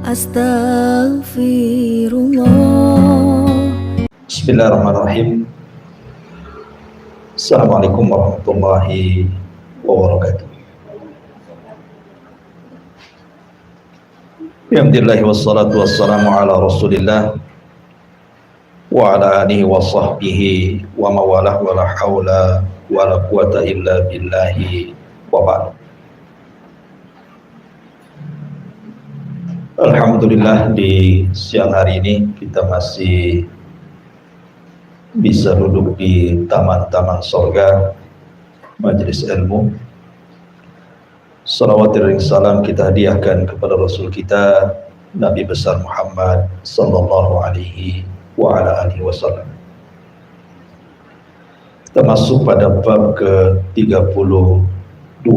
Astaghfirullah. Bismillahirrahmanirrahim. Assalamualaikum warahmatullahi wabarakatuh. Alhamdulillah wassalatu wassalamu ala rasulillah wa ala alihi wa sahbihi wa mawalah wa la hawla wa la quwata illa billahi wa ba'd. Alhamdulillah, di siang hari ini kita masih bisa duduk di taman-taman surga majelis ilmu. Salawat dan salam kita hadiahkan kepada Rasul kita Nabi besar Muhammad sallallahu alaihi wa ala alihi wasallam. Kita masuk pada bab ke-32,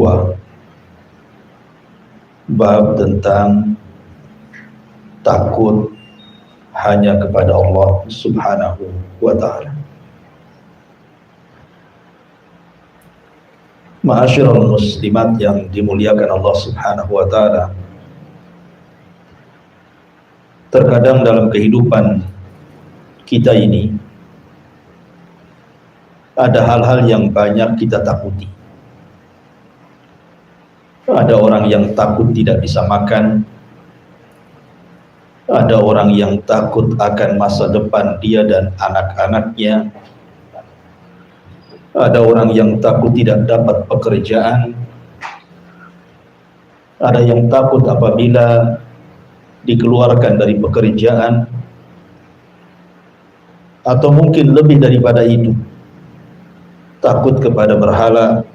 bab tentang takut hanya kepada Allah subhanahu wa ta'ala. Ma'asyiral muslimat yang dimuliakan Allah subhanahu wa ta'ala, terkadang dalam kehidupan kita ini ada hal-hal yang banyak kita takuti. Ada orang yang takut tidak bisa makan, ada orang yang takut akan masa depan dia dan anak-anaknya, ada orang yang takut tidak dapat pekerjaan, ada yang takut apabila dikeluarkan dari pekerjaan, atau mungkin lebih daripada itu, takut kepada berhala,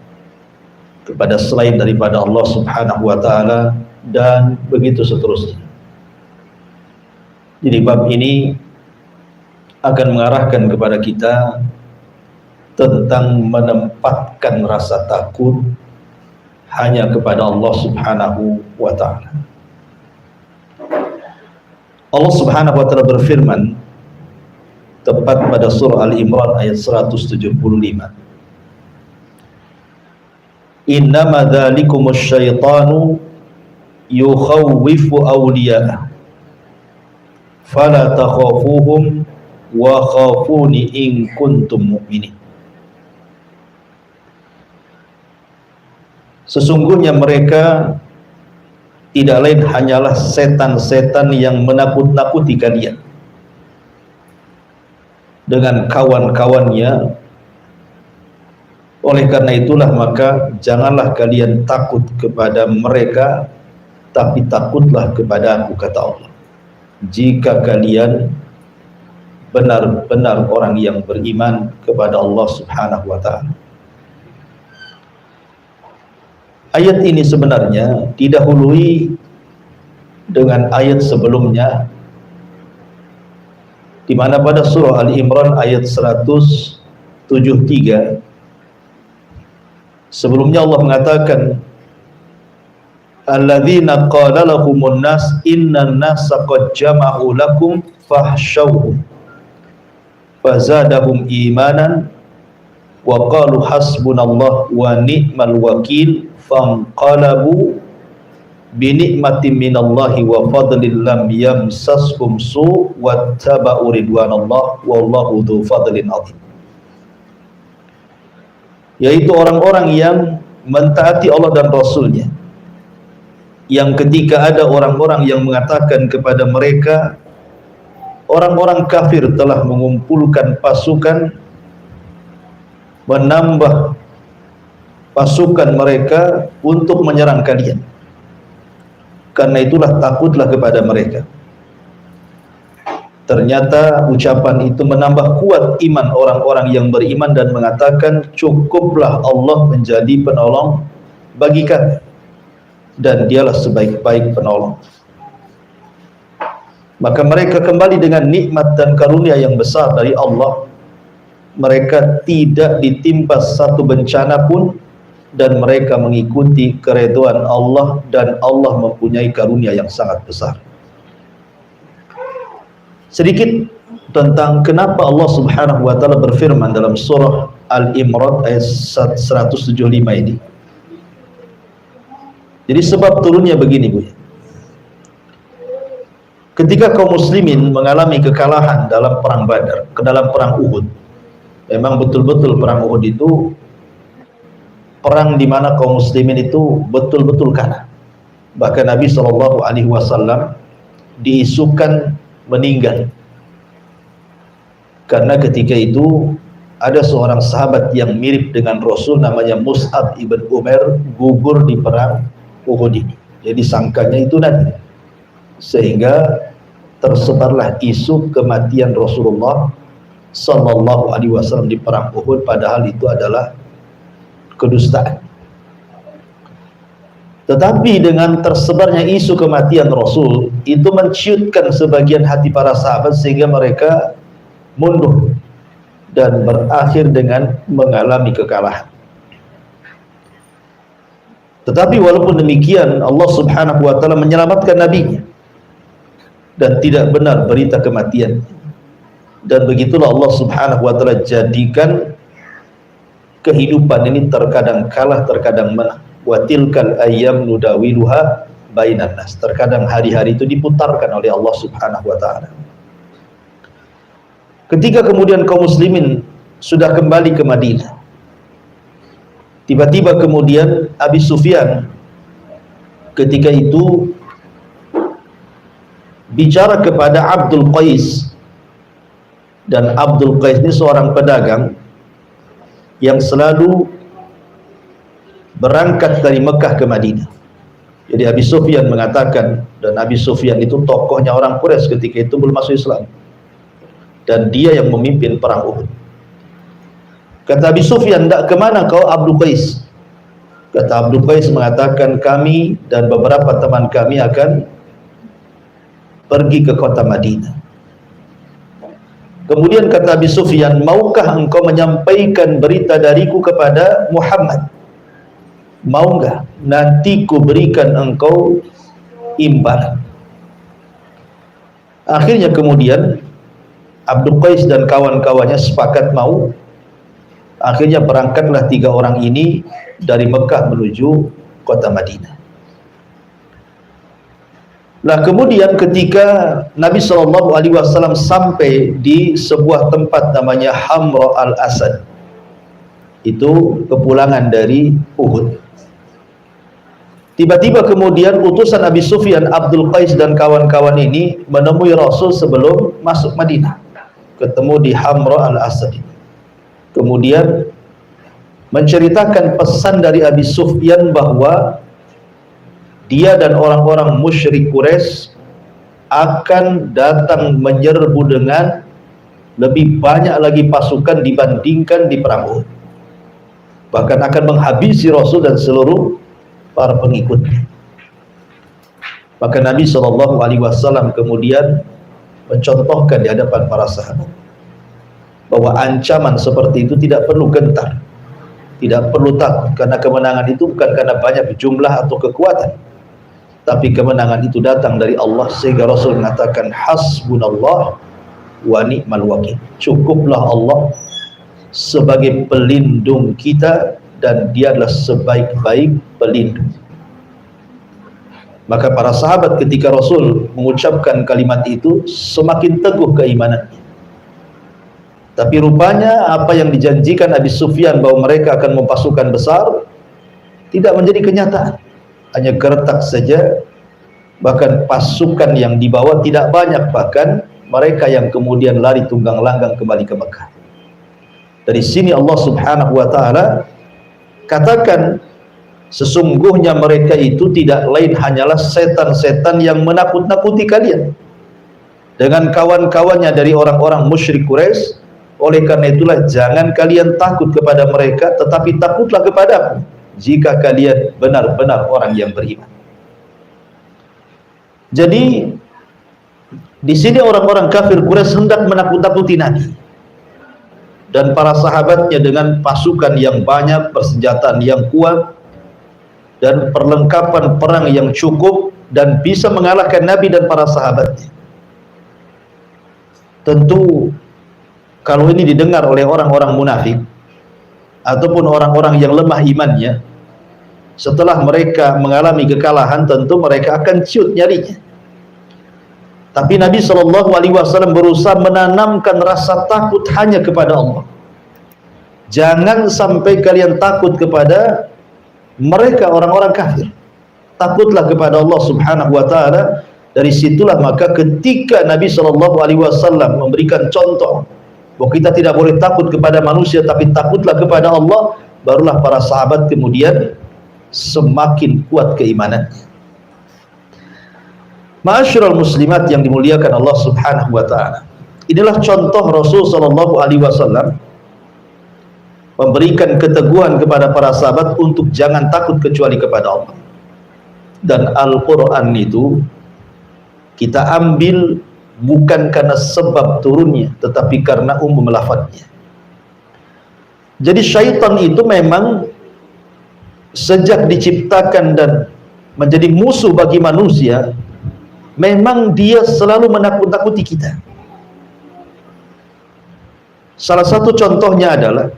kepada selain daripada Allah subhanahu wa ta'ala, dan begitu seterusnya. Jadi bab ini akan mengarahkan kepada kita tentang menempatkan rasa takut hanya kepada Allah subhanahu wa ta'ala. Allah subhanahu wa ta'ala berfirman tepat pada surah Al-Imran ayat 175. Innama dzalikumus syaitanu yukhawwifu awliya'ah fala takhafuhum wa khafuni in kuntum mu'minin. Sesungguhnya mereka tidak lain hanyalah setan-setan yang menakut-nakuti kalian dengan kawan-kawannya. Oleh karena itulah maka janganlah kalian takut kepada mereka, tapi takutlah kepada Aku, kata Allah, jika kalian benar-benar orang yang beriman kepada Allah subhanahu wa ta'ala. Ayat ini sebenarnya didahului dengan ayat sebelumnya, di mana pada surah Al-Imran ayat 173 sebelumnya Allah mengatakan, alladzina qala lahumun nas innan nasa qad jama'u lakum fahsyauhum fazadahum imanan wa qalu hasbunallah wa ni'mal wakil fanqalabu bi ni'matin minallahi wa fadlin lam yamsashum su wattaba'u ridwanallah wallahu dzu fadlin adzim. Yaitu orang-orang yang mentaati Allah dan Rasulnya, yang ketika ada orang-orang yang mengatakan kepada mereka orang-orang kafir telah mengumpulkan pasukan, menambah pasukan mereka untuk menyerang kalian, karena itulah takutlah kepada mereka. Ternyata ucapan itu menambah kuat iman orang-orang yang beriman dan mengatakan, cukuplah Allah menjadi penolong bagi kami, dan dialah sebaik-baik penolong. Maka mereka kembali dengan nikmat dan karunia yang besar dari Allah. Mereka tidak ditimpa satu bencana pun, dan mereka mengikuti keridhaan Allah, dan Allah mempunyai karunia yang sangat besar. Sedikit tentang kenapa Allah subhanahu wa ta'ala berfirman dalam surah Al-Imran ayat 175 ini. Jadi sebab turunnya begini, Bu. ketika kaum muslimin mengalami kekalahan dalam perang Badar, ke dalam perang Uhud. Memang betul-betul perang Uhud itu perang di mana kaum muslimin itu betul-betul kalah. Bahkan Nabi SAW diisukan meninggal karena ketika itu ada seorang sahabat yang mirip dengan Rasul namanya Mus'ab ibn Umair gugur di perang Uhud ini. Jadi sangkanya itu Nabi, sehingga tersebarlah isu kematian Rasulullah sallallahu alaihi wasallam di perang Uhud, padahal itu adalah kedustaan. Tetapi dengan tersebarnya isu kematian Rasul itu menciutkan sebagian hati para sahabat sehingga mereka mundur dan berakhir dengan mengalami kekalahan. Tetapi walaupun demikian, Allah Subhanahu wa taala menyelamatkan nabinya dan tidak benar berita kematian. Dan begitulah Allah Subhanahu wa taala jadikan kehidupan ini terkadang kalah, terkadang menang. Wa tilkal ayyam nudawiluha bainan nas. Terkadang hari-hari itu diputarkan oleh Allah Subhanahu wa taala. Ketika kemudian kaum muslimin sudah kembali ke Madinah, tiba-tiba kemudian Abi Sufyan ketika itu bicara kepada Abdul Qais, dan Abdul Qais ini seorang pedagang yang selalu berangkat dari Mekah ke Madinah. Jadi Abi Sufyan mengatakan, dan Abi Sufyan itu tokohnya orang Quraisy ketika itu belum masuk Islam, dan dia yang memimpin perang Uhud. Kata Abi Sufyan, "Ndak kemana kau Abdul Qais?" Kata Abdul Qais mengatakan, "Kami dan beberapa teman kami akan pergi ke kota Madinah." Kemudian kata Abi Sufyan, "Maukah engkau menyampaikan berita dariku kepada Muhammad? Mau enggak? Nanti ku berikan engkau imbalan." Akhirnya kemudian Abdul Qais dan kawan-kawannya sepakat mau. Akhirnya berangkatlah 3 orang ini dari Mekah menuju kota Madinah. Nah, kemudian ketika Nabi SAW sampai di sebuah tempat namanya Hamra al-Asad, itu kepulangan dari Uhud, tiba-tiba kemudian utusan Abi Sufyan, Abdul Qais dan kawan-kawan ini menemui Rasul sebelum masuk Madinah, ketemu di Hamra al-Asad. Kemudian menceritakan pesan dari Abi Sufyan bahwa dia dan orang-orang musyrik Quraisy akan datang menyerbu dengan lebih banyak lagi pasukan dibandingkan di perang Uhud. Bahkan akan menghabisi Rasul dan seluruh para pengikutnya. Maka Nabi SAW kemudian mencontohkan di hadapan para sahabat bahwa ancaman seperti itu tidak perlu gentar, tidak perlu takut, karena kemenangan itu bukan karena banyak jumlah atau kekuatan, tapi kemenangan itu datang dari Allah. Sehingga Rasul mengatakan, hasbunallah wa ni'mal wakil. Cukuplah Allah sebagai pelindung kita, dan dia adalah sebaik-baik pelindung. Maka para sahabat ketika Rasul mengucapkan kalimat itu semakin teguh keimanannya. Tapi rupanya apa yang dijanjikan Abi Sufyan bahwa mereka akan mempasukan besar tidak menjadi kenyataan. Hanya gertak saja, bahkan pasukan yang dibawa tidak banyak, bahkan mereka yang kemudian lari tunggang langgang kembali ke Mekah. Dari sini Allah Subhanahu wa taala katakan, sesungguhnya mereka itu tidak lain hanyalah setan-setan yang menakut-nakuti kalian dengan kawan-kawannya dari orang-orang musyrik Quraisy. Oleh karena itulah jangan kalian takut kepada mereka, tetapi takutlah kepadaku jika kalian benar-benar orang yang beriman. Jadi di sini orang-orang kafir Quraisy hendak menakut-nakuti Nabi dan para sahabatnya dengan pasukan yang banyak, persenjataan yang kuat, dan perlengkapan perang yang cukup, dan bisa mengalahkan Nabi dan para sahabatnya. Tentu kalau ini didengar oleh orang-orang munafik ataupun orang-orang yang lemah imannya, setelah mereka mengalami kekalahan, tentu mereka akan ciut nyarinya. Tapi Nabi SAW berusaha menanamkan rasa takut hanya kepada Allah. Jangan sampai kalian takut kepada mereka orang-orang kafir. Takutlah kepada Allah Subhanahu wa taala. Dari situlah maka ketika Nabi SAW memberikan contoh bahwa kita tidak boleh takut kepada manusia tapi takutlah kepada Allah, barulah para sahabat kemudian semakin kuat keimanan. Ma'asyiral muslimat yang dimuliakan Allah Subhanahu wa taala. Inilah contoh Rasul sallallahu alaihi wasallam memberikan keteguhan kepada para sahabat untuk jangan takut kecuali kepada Allah. Dan Al-Qur'an itu kita ambil bukan karena sebab turunnya, tetapi karena umum lafadznya. Jadi syaitan itu memang sejak diciptakan dan menjadi musuh bagi manusia, memang dia selalu menakut-nakuti kita. Salah satu contohnya adalah,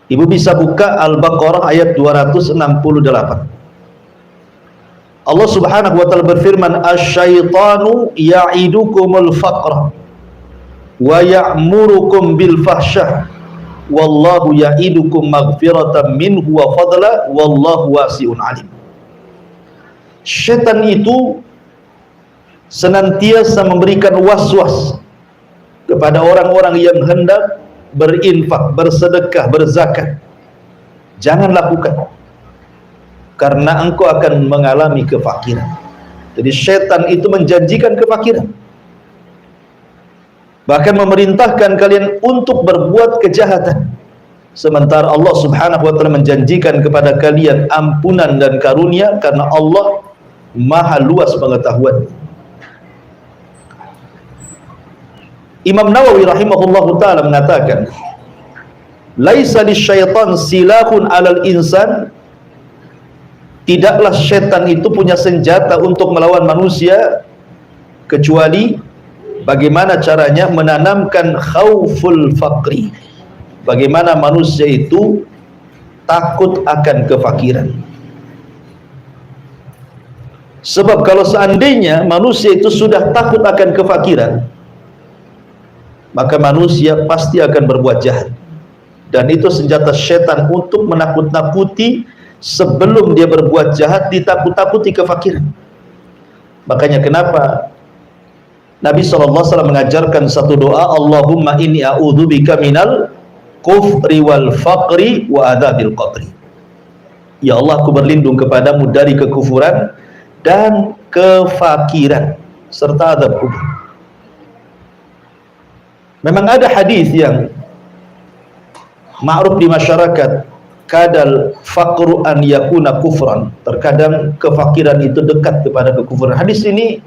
ibu bisa buka Al-Baqarah ayat 268. Allah Subhanahu wa taala berfirman, "Asy-syaitanu ya'idukumul faqra wa ya'murukum bil fahsyah wallahu ya'idukum maghfiratan minhu wa fadla wallahu wasi'un alim." Syaitan itu senantiasa memberikan was-was kepada orang-orang yang hendak berinfak, bersedekah, berzakat. Jangan lakukan, karena engkau akan mengalami kefakiran. Jadi syaitan itu menjanjikan kefakiran, bahkan memerintahkan kalian untuk berbuat kejahatan, sementara Allah Subhanahu wa taala menjanjikan kepada kalian ampunan dan karunia, karena Allah maha luas pengetahuan. Imam Nawawi rahimahullahu taala mengatakan, laisa lisyaitan silahun 'alal insan. Tidaklah syaitan itu punya senjata untuk melawan manusia, kecuali bagaimana caranya menanamkan khauful faqri. Bagaimana manusia itu takut akan kefakiran. Sebab kalau seandainya manusia itu sudah takut akan kefakiran, maka manusia pasti akan berbuat jahat. Dan itu senjata syaitan untuk menakut-nakuti. Sebelum dia berbuat jahat, ditakut-takuti kefakiran. Makanya kenapa Nabi SAW mengajarkan satu doa, Allahumma inni a'udzubika minal kufri wal faqri wa adzabil qabri. Ya Allah, aku berlindung kepadamu dari kekufuran dan kefakiran serta azab kubur. Memang ada hadis yang ma'ruf di masyarakat, kadal faqru an yakuna kufran. Terkadang kefakiran itu dekat kepada kekufuran. Hadis ini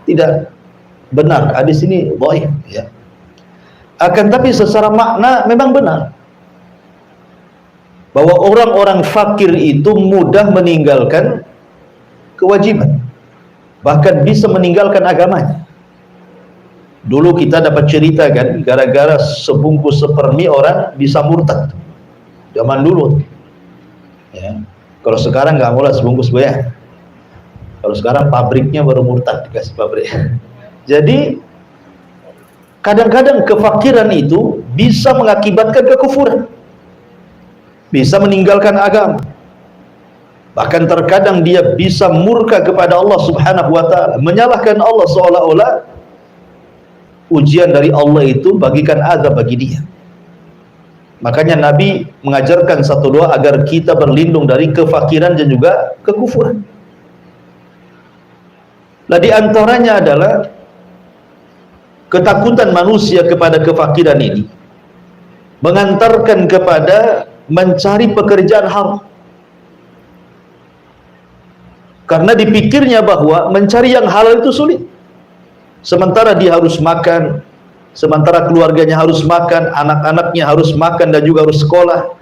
tidak benar, hadis ini dhaif, ya. Akan tapi secara makna memang benar, bahwa orang-orang fakir itu mudah meninggalkan kewajiban, bahkan bisa meninggalkan agamanya. Dulu kita dapat cerita kan, gara-gara sebungkus sepermi orang bisa murtad. Zaman dulu, ya. Kalau sekarang nggak mulai sebungkus bayar. Kalau sekarang pabriknya baru murtad, dikasih pabrik. Jadi kadang-kadang kefakiran itu bisa mengakibatkan kekufuran, bisa meninggalkan agama. Bahkan terkadang dia bisa murka kepada Allah Subhanahu wa taala, menyalahkan Allah seolah-olah ujian dari Allah itu bagikan azab bagi dia. Makanya Nabi mengajarkan satu doa agar kita berlindung dari kefakiran dan juga kekufuran. Nah, di antaranya adalah ketakutan manusia kepada kefakiran ini mengantarkan kepada mencari pekerjaan haram. Karena dipikirnya bahwa mencari yang halal itu sulit. Sementara dia harus makan, sementara keluarganya harus makan, anak-anaknya harus makan dan juga harus sekolah.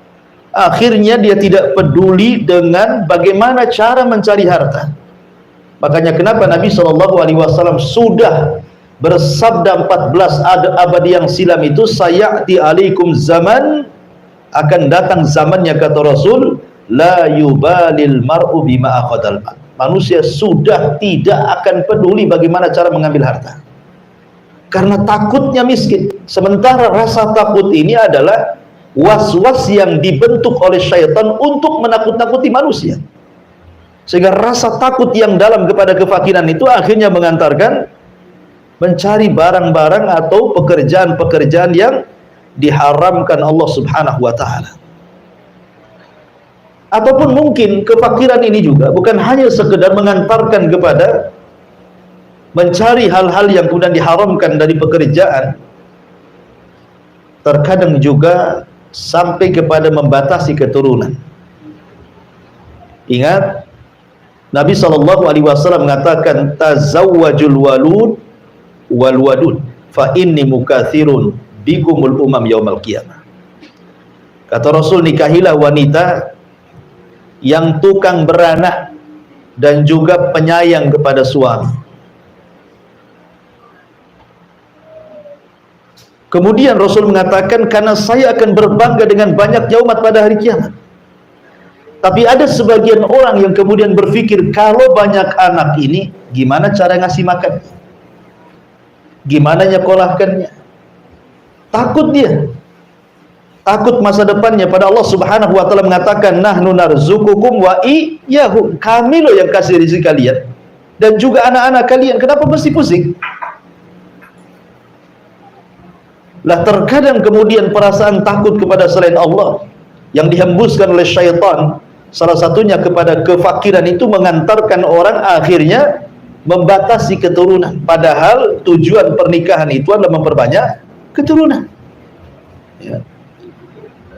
Akhirnya dia tidak peduli dengan bagaimana cara mencari harta. Makanya kenapa Nabi SAW sudah bersabda 14 abad yang silam itu, sayati alaikum zaman, akan datang zamannya kata Rasul, la yubalil mar'u bima akhadal mal. manusia sudah tidak akan peduli bagaimana cara mengambil harta, karena takutnya miskin. Sementara rasa takut ini adalah was-was yang dibentuk oleh syaitan untuk menakut-nakuti manusia, sehingga rasa takut yang dalam kepada kefakiran itu akhirnya mengantarkan mencari barang-barang atau pekerjaan-pekerjaan yang diharamkan Allah Subhanahu wa ta'ala. Ataupun mungkin kefakiran ini juga bukan hanya sekedar mengantarkan kepada mencari hal-hal yang kemudian diharamkan dari pekerjaan, terkadang juga sampai kepada membatasi keturunan. Ingat, Nabi SAW mengatakan, tazawwajul walud wal wadud fa inni mukathirun bikumul umam yaumal qiyamah. Kata Rasul, nikahilah wanita yang tukang beranak dan juga penyayang kepada suami. Kemudian Rasul mengatakan, karena saya akan berbangga dengan banyaknya umat pada hari kiamat. Tapi ada sebagian orang yang kemudian berpikir, kalau banyak anak ini, gimana cara ngasih makan? Gimana nyekolahkannya? Takut dia. Takut masa depannya. Pada Allah Subhanahu wa ta'ala mengatakan, nahnu narzukukum wa iyyahum. Kami loh yang kasih rezeki kalian dan juga anak-anak kalian. Kenapa mesti pusing? Lah terkadang kemudian perasaan takut kepada selain Allah yang dihembuskan oleh syaitan, salah satunya kepada kefakiran, itu mengantarkan orang akhirnya membatasi keturunan. Padahal tujuan pernikahan itu adalah memperbanyak keturunan. Ya.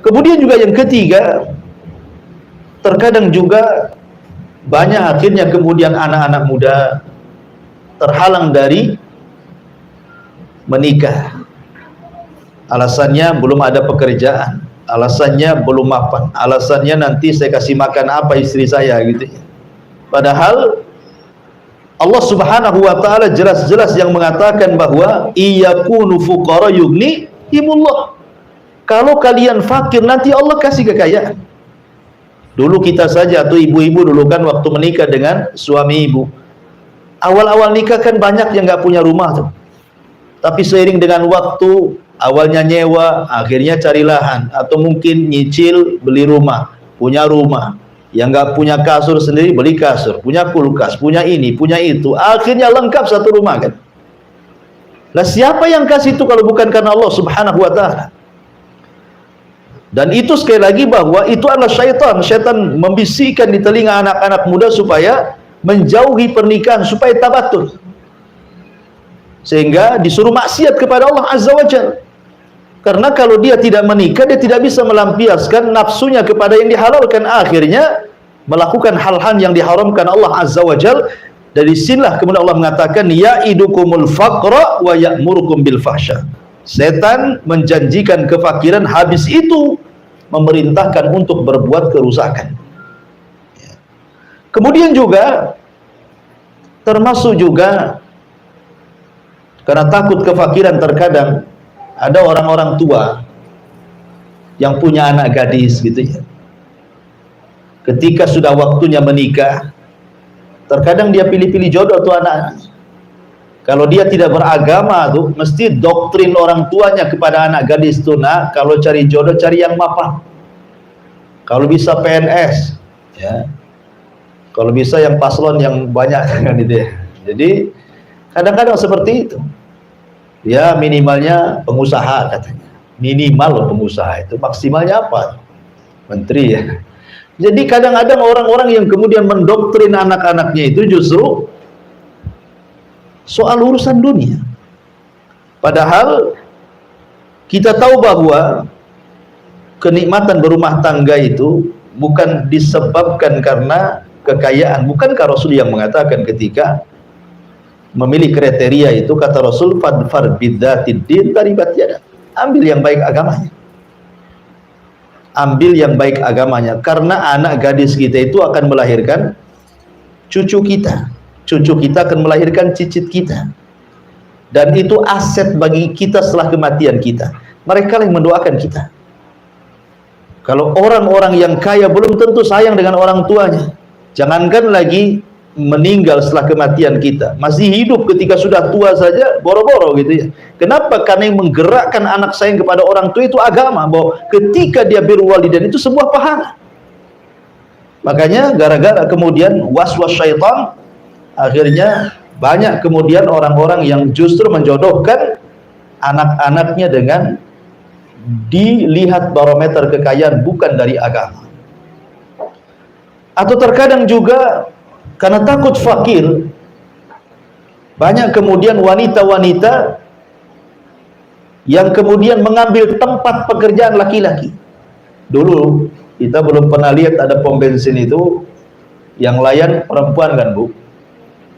Kemudian juga yang ketiga, terkadang juga banyak akhirnya kemudian anak-anak muda terhalang dari menikah. Alasannya belum ada pekerjaan, alasannya belum mapan, alasannya nanti saya kasih makan apa istri saya gitu ya. Padahal Allah Subhanahu wa ta'ala jelas-jelas yang mengatakan bahwa iyakunu fuqara yughnihimullah. Kalau kalian fakir, nanti Allah kasih kekayaan. Dulu kita saja atau ibu-ibu dulu kan waktu menikah dengan suami ibu, awal-awal nikah kan banyak yang nggak punya rumah tuh. Tapi seiring dengan waktu, awalnya nyewa, akhirnya cari lahan, atau mungkin nyicil beli rumah, punya rumah. Yang nggak punya kasur sendiri beli kasur, punya kulkas, punya ini, punya itu, akhirnya lengkap satu rumah kan. Lah siapa yang kasih itu kalau bukan karena Allah Subhanahu wa ta'ala? Dan itu sekali lagi bahwa itu adalah syaitan. Syaitan membisikkan di telinga anak-anak muda supaya menjauhi pernikahan, supaya tabatul, sehingga disuruh maksiat kepada Allah Azza wa Jalla. Karena kalau dia tidak menikah, dia tidak bisa melampiaskan nafsunya kepada yang dihalalkan, akhirnya melakukan hal-hal yang diharamkan Allah Azza wa Jalla. Dari sinilah kemudian Allah mengatakan, ya'idukumul faqra wa ya'murukum bil fahsya. Setan menjanjikan kefakiran, habis itu memerintahkan untuk berbuat kerusakan. Kemudian juga termasuk juga karena takut kefakiran, terkadang ada orang-orang tua yang punya anak gadis gitu ya. Ketika sudah waktunya menikah, terkadang dia pilih-pilih jodoh tuh anak-anak. Kalau dia tidak beragama tuh, mesti doktrin orang tuanya kepada anak gadis tuh, nah kalau cari jodoh cari yang mapan. Kalau bisa PNS, ya. Kalau bisa yang paslon yang banyak kan gitu ya. Jadi kadang-kadang seperti itu. Ya minimalnya pengusaha katanya. Minimal pengusaha itu, maksimalnya apa? Menteri ya. Jadi kadang-kadang orang-orang yang kemudian mendoktrin anak-anaknya itu justru soal urusan dunia. Padahal kita tahu bahwa kenikmatan berumah tangga itu bukan disebabkan karena kekayaan. Bukankah Rasul yang mengatakan ketika memilih kriteria itu, kata Rasul, fadfar bidzatid din taribat yadak. Ambil yang baik agamanya. Ambil yang baik agamanya, karena anak gadis kita itu akan melahirkan cucu kita. Cucu kita akan melahirkan cicit kita, dan itu aset bagi kita setelah kematian kita. Mereka yang mendoakan kita. Kalau orang-orang yang kaya belum tentu sayang dengan orang tuanya, jangankan lagi meninggal setelah kematian kita, masih hidup ketika sudah tua saja boro-boro gitu ya. Kenapa? Karena yang menggerakkan anak sayang kepada orang tua itu agama, bahwa ketika dia birrul walidain itu sebuah pahala. Makanya gara-gara kemudian was-was syaitan, akhirnya banyak kemudian orang-orang yang justru menjodohkan anak-anaknya dengan dilihat barometer kekayaan bukan dari agama. Atau terkadang juga karena takut fakir, banyak kemudian wanita-wanita yang kemudian mengambil tempat pekerjaan laki-laki. Dulu kita belum pernah lihat ada pom bensin itu yang layan perempuan kan Bu,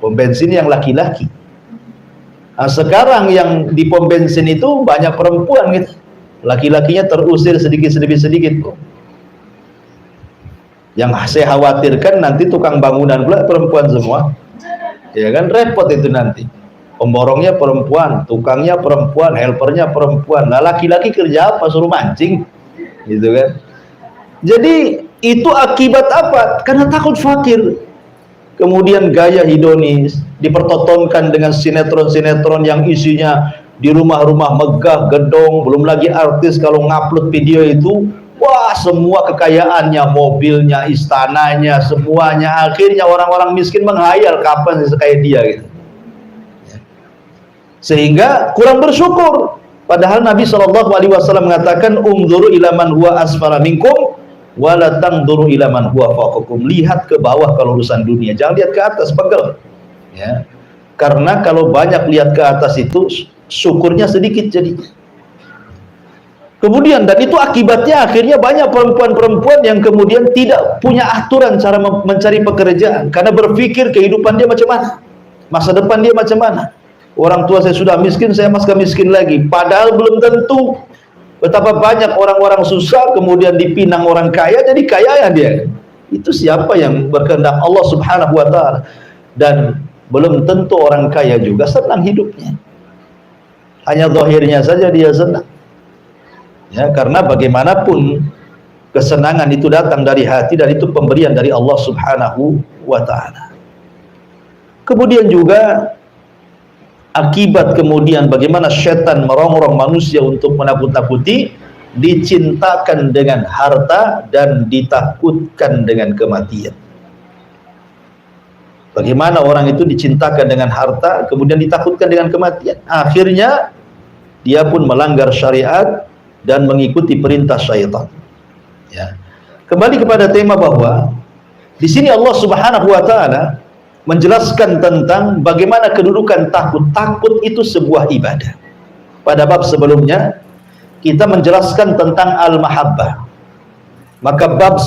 pom bensin yang laki-laki. Nah, sekarang yang di pom bensin itu banyak perempuan gitu, laki-lakinya terusir sedikit Bu. Yang saya khawatirkan nanti tukang bangunan pula perempuan semua, ya kan, repot itu nanti. Pemborongnya perempuan, tukangnya perempuan, helpernya perempuan. Nah laki-laki kerja apa? Suruh mancing, gitu kan. Jadi itu akibat apa? Karena takut fakir. Kemudian gaya hedonis dipertontonkan dengan sinetron-sinetron yang isinya di rumah-rumah megah, gedong, belum lagi artis kalau ngupload video itu, wah semua kekayaannya, mobilnya, istananya, semuanya. Akhirnya orang-orang miskin menghayal kapan kayak dia gitu. Sehingga kurang bersyukur. Padahal Nabi SAW mengatakan, umduru ila man huwa asfala minkum wa la tangduru ila man huwa fawqakum. Lihat ke bawah kalau urusan dunia, jangan lihat ke atas, pegel. Ya. Karena kalau banyak lihat ke atas itu syukurnya sedikit jadi. Kemudian, dan itu akibatnya akhirnya banyak perempuan-perempuan yang kemudian tidak punya aturan cara mencari pekerjaan, karena berpikir kehidupan dia macam mana, masa depan dia macam mana. Orang tua saya sudah miskin, saya masih miskin lagi. Padahal belum tentu. Betapa banyak orang-orang susah kemudian dipinang orang kaya, jadi kaya ya dia. Itu siapa yang berkehendak Allah Subhanahu wa Ta'ala. Dan belum tentu orang kaya juga senang hidupnya. Hanya zahirnya saja dia senang. Ya, karena bagaimanapun kesenangan itu datang dari hati, dan itu pemberian dari Allah Subhanahu wa Ta'ala. Kemudian juga akibat kemudian bagaimana setan merongrong manusia untuk menakut-nakuti, dicintakan dengan harta dan ditakutkan dengan kematian. Bagaimana orang itu dicintakan dengan harta kemudian ditakutkan dengan kematian, akhirnya dia pun melanggar syariat dan mengikuti perintah syaitan. Ya. Kembali kepada tema bahwa di sini Allah Subhanahu wa Ta'ala menjelaskan tentang bagaimana kedudukan takut. Takut itu sebuah ibadah. Pada bab sebelumnya kita menjelaskan tentang al-mahabbah. Maka bab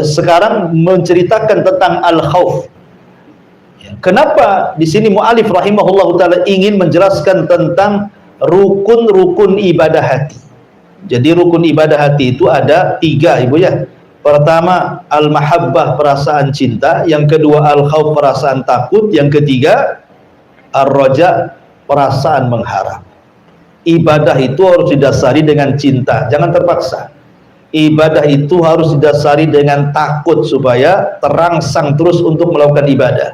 sekarang menceritakan tentang al-khauf. Kenapa di sini mu'alif rahimahullahu ta'ala ingin menjelaskan tentang rukun-rukun ibadah hati. Jadi rukun ibadah hati itu ada 3 Ibu ya. Pertama al-mahabbah, perasaan cinta. Yang kedua al-khauf, perasaan takut. Yang ketiga ar-raja, perasaan mengharap. Ibadah itu harus didasari dengan cinta, jangan terpaksa. Ibadah itu harus didasari dengan takut supaya terangsang terus untuk melakukan ibadah.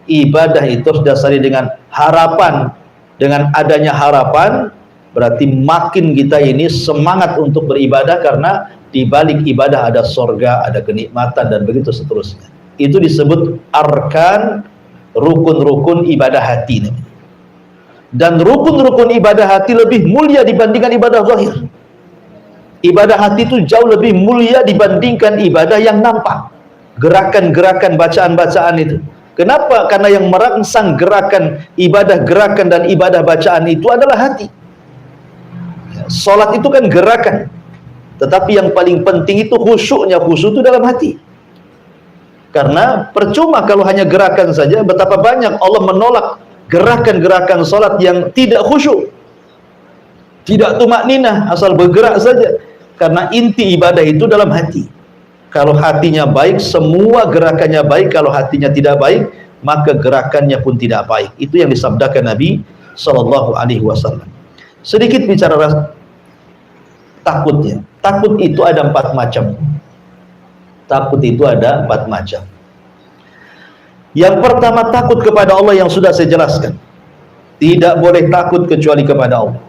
Ibadah itu harus didasari dengan harapan. Dengan adanya harapan berarti makin kita ini semangat untuk beribadah, karena di balik ibadah ada sorga, ada kenikmatan, dan begitu seterusnya. Itu disebut arkan, rukun-rukun ibadah hati. Dan rukun-rukun ibadah hati lebih mulia dibandingkan ibadah zahir. Ibadah hati itu jauh lebih mulia dibandingkan ibadah yang nampak. Gerakan-gerakan, bacaan-bacaan itu. Kenapa? Karena yang merangsang gerakan ibadah, gerakan dan ibadah bacaan itu adalah hati. Salat itu kan gerakan, tetapi yang paling penting itu khusyuknya. Khusyuk itu dalam hati. Karena percuma kalau hanya gerakan saja. Betapa banyak Allah menolak gerakan-gerakan salat yang tidak khusyuk, tidak tumakninah, asal bergerak saja. Karena inti ibadah itu dalam hati. Kalau hatinya baik, semua gerakannya baik. Kalau hatinya tidak baik, maka gerakannya pun tidak baik. Itu yang disabdakan Nabi SAW. Sedikit bicara takutnya. Takut itu ada 4 macam. Takut itu ada 4 macam. Yang pertama, takut kepada Allah yang sudah saya jelaskan. Tidak boleh takut kecuali kepada Allah.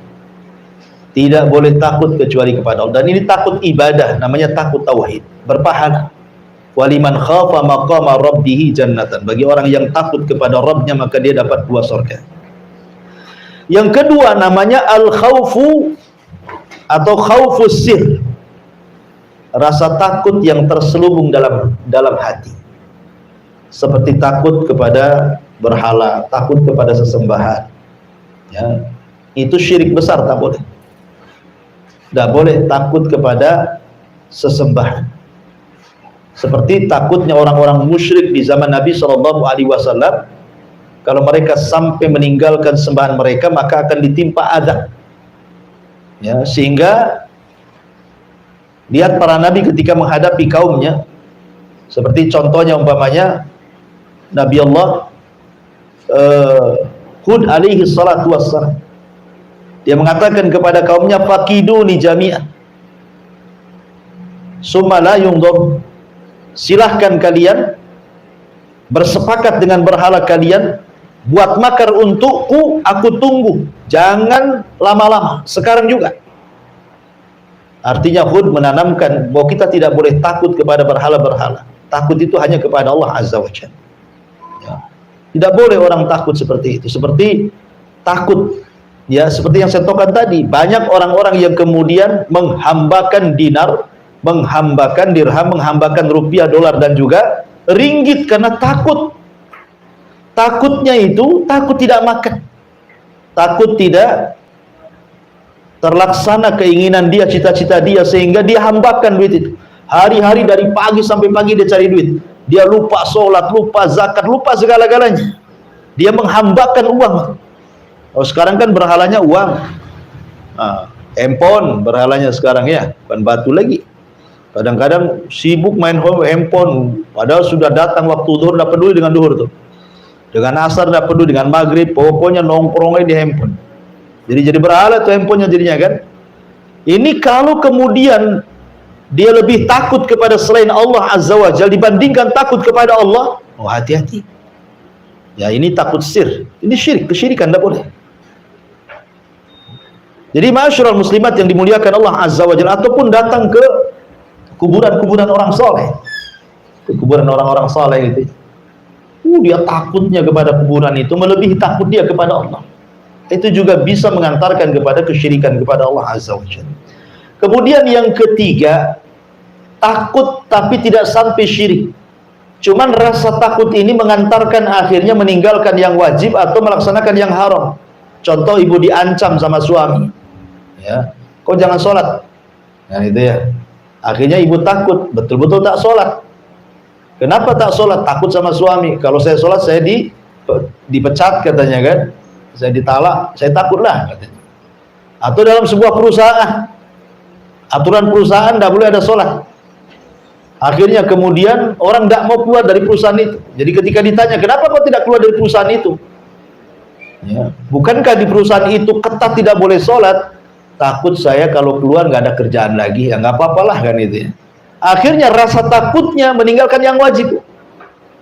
Tidak boleh takut kecuali kepada Allah. Dan ini takut ibadah, namanya takut tauhid, berpahala. Waliman khafa maqama rabbih jannatan. Bagi orang yang takut kepada Rabbnya, maka dia dapat 2 surga. Yang kedua namanya al-khaufu atau khaufus sir. Rasa takut yang terselubung dalam hati. Seperti takut kepada berhala, takut kepada sesembahan. Ya, itu syirik besar, tak boleh. Tak boleh takut kepada sesembahan. Seperti takutnya orang-orang musyrik di zaman Nabi SAW, kalau mereka sampai meninggalkan sembahan mereka, maka akan ditimpa azab. Ya, sehingga lihat para nabi ketika menghadapi kaumnya, seperti contohnya umpamanya Nabi Allah Hud alaihi salatu wassalam. Dia mengatakan kepada kaumnya, fakiduni jami'an summa la yungdhar. Silahkan kalian bersepakat dengan berhala kalian, buat makar untukku, aku tunggu, jangan lama-lama, sekarang juga. Artinya Hud menanamkan bahwa kita tidak boleh takut kepada berhala-berhala. Takut itu hanya kepada Allah Azza wa Jalla. Ya. Tidak boleh orang takut seperti itu. Seperti takut, ya, seperti yang saya tokan tadi, banyak orang-orang yang kemudian menghambakan dinar, menghambakan dirham, menghambakan rupiah, dolar, dan juga ringgit karena takut. Takutnya itu takut tidak makan, takut tidak terlaksana keinginan dia, cita-cita dia, sehingga dia hambakan duit itu. Hari-hari dari pagi sampai pagi dia cari duit. Dia lupa sholat, lupa zakat, lupa segala-galanya. Dia menghambakan uang. Oh, sekarang kan berhalanya uang. Handphone berhalanya sekarang, ya, bukan batu lagi. Kadang-kadang sibuk main handphone, padahal sudah datang waktu zuhur, tidak peduli dengan zuhur tuh. Dengan asar tidak peduli, dengan maghrib, pokoknya nongkrongnya di handphone. Jadi berhala tuh handphonenya jadinya kan. Ini kalau kemudian dia lebih takut kepada selain Allah Azza wa Jalla dibandingkan takut kepada Allah, oh hati-hati. Ya, ini takut sir. Ini syirik, kesyirikan, tidak boleh. Jadi ma'asyiral muslimat yang dimuliakan Allah Azza wa Jalla, ataupun datang ke kuburan-kuburan orang soleh, ke kuburan orang-orang soleh gitu. Dia takutnya kepada kuburan itu melebihi takut dia kepada Allah. Itu juga bisa mengantarkan kepada kesyirikan kepada Allah Azza wa Jalla. Kemudian yang ketiga, takut tapi tidak sampai syirik. Cuman rasa takut ini mengantarkan akhirnya meninggalkan yang wajib atau melaksanakan yang haram. Contoh, ibu diancam sama suami, ya, kau jangan sholat, nah itu ya. Akhirnya ibu takut, betul-betul tak sholat. Kenapa tak sholat? Takut sama suami. Kalau saya sholat saya dipecat katanya kan, saya ditalak, saya takutlah katanya. Atau dalam sebuah perusahaan, aturan perusahaan tidak boleh ada sholat. Akhirnya kemudian orang tidak mau keluar dari perusahaan itu. Jadi ketika ditanya, kenapa kau tidak keluar dari perusahaan itu? Ya, bukankah di perusahaan itu ketat tidak boleh sholat? Takut saya kalau keluar nggak ada kerjaan lagi. Ya nggak apa-apalah kan itu ya. Akhirnya rasa takutnya meninggalkan yang wajib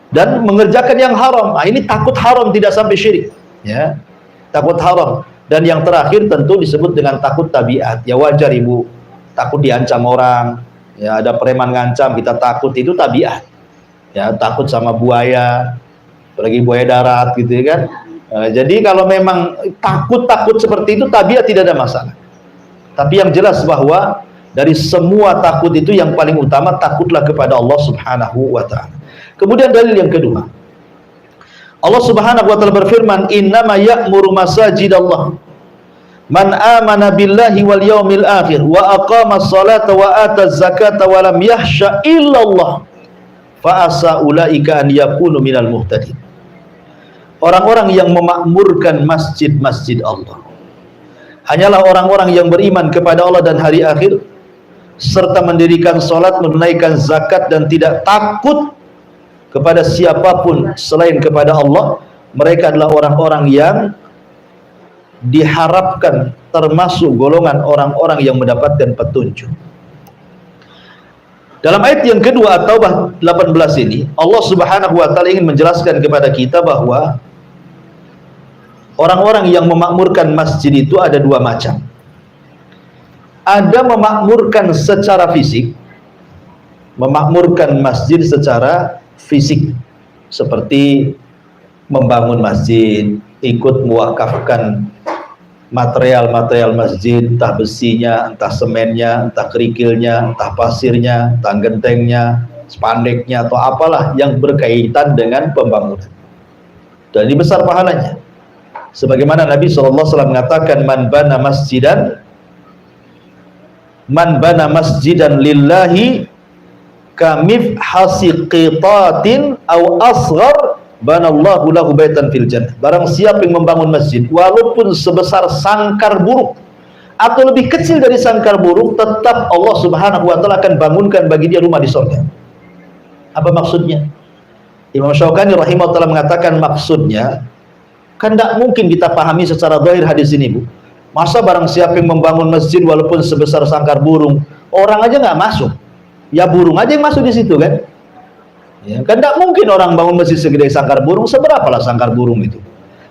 dan mengerjakan yang haram. Nah, ini takut haram, tidak sampai syirik. Ya, takut haram. Dan yang terakhir tentu disebut dengan takut tabiat. Ya wajar ibu takut diancam orang. Ya, ada preman ngancam, kita takut, itu tabiat. Ya, takut sama buaya, apalagi buaya darat gitu kan. Jadi kalau memang takut seperti itu tabiat, tidak ada masalah. Tapi yang jelas bahwa dari semua takut itu yang paling utama takutlah kepada Allah Subhanahu wa taala. Kemudian dalil yang kedua, Allah Subhanahu wa taala berfirman, "Innama ya'muru masajidallah man amana billahi wal yaumil akhir wa aqama sholata wa ata zakata wa lam yahsha illallah fa asa ulaika an yakunu minal muhtadin." Orang-orang yang memakmurkan masjid-masjid Allah hanyalah orang-orang yang beriman kepada Allah dan hari akhir, serta mendirikan sholat, menunaikan zakat, dan tidak takut kepada siapapun selain kepada Allah. Mereka adalah orang-orang yang diharapkan termasuk golongan orang-orang yang mendapatkan petunjuk. Dalam ayat yang kedua At-Taubah 18 ini, Allah Subhanahu wa taala ingin menjelaskan kepada kita bahwa orang-orang yang memakmurkan masjid itu ada dua macam. Ada memakmurkan secara fisik, memakmurkan masjid secara fisik, seperti membangun masjid, ikut mewakafkan material-material masjid, entah besinya, entah semennya, entah kerikilnya, entah pasirnya, entah gentengnya, spandeknya, atau apalah yang berkaitan dengan pembangunan. Dan ini besar pahalanya. Sebagaimana Nabi SAW mengatakan, man bana masjidan lillahi kamif hasiqitatin aw asghar banallahu lahu baitan fil jannah. Barang siapa yang membangun masjid walaupun sebesar sangkar burung atau lebih kecil dari sangkar burung, tetap Allah Subhanahu wa taala akan bangunkan bagi dia rumah di surga. Apa maksudnya? Imam Syaukani rahimahullah mengatakan maksudnya, kan tidak mungkin kita pahami secara zahir hadis ini, Bu. Masa barang siapa yang membangun masjid walaupun sebesar sangkar burung, orang aja nggak masuk, ya burung aja yang masuk di situ kan? Ya, kan tidak mungkin orang bangun masjid segede sangkar burung. Seberapalah sangkar burung itu?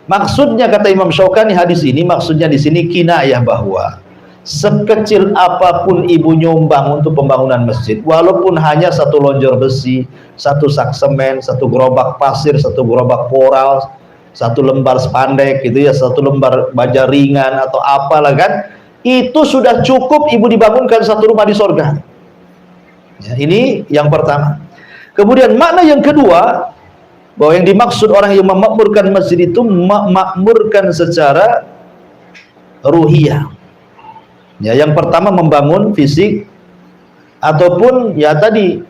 Maksudnya kata Imam Syaukani hadis ini, maksudnya di sini kinayah bahwa sekecil apapun ibu nyumbang untuk pembangunan masjid, walaupun hanya satu lonjor besi, satu sak semen, satu gerobak pasir, satu gerobak koral, satu lembar spandek gitu ya, satu lembar baja ringan atau apalah kan, itu sudah cukup ibu dibangunkan satu rumah di sorga. Ya, ini yang pertama. Kemudian makna yang kedua, bahwa yang dimaksud orang yang memakmurkan masjid itu memakmurkan secara ruhiyah. Ya, yang pertama membangun fisik, ataupun ya tadi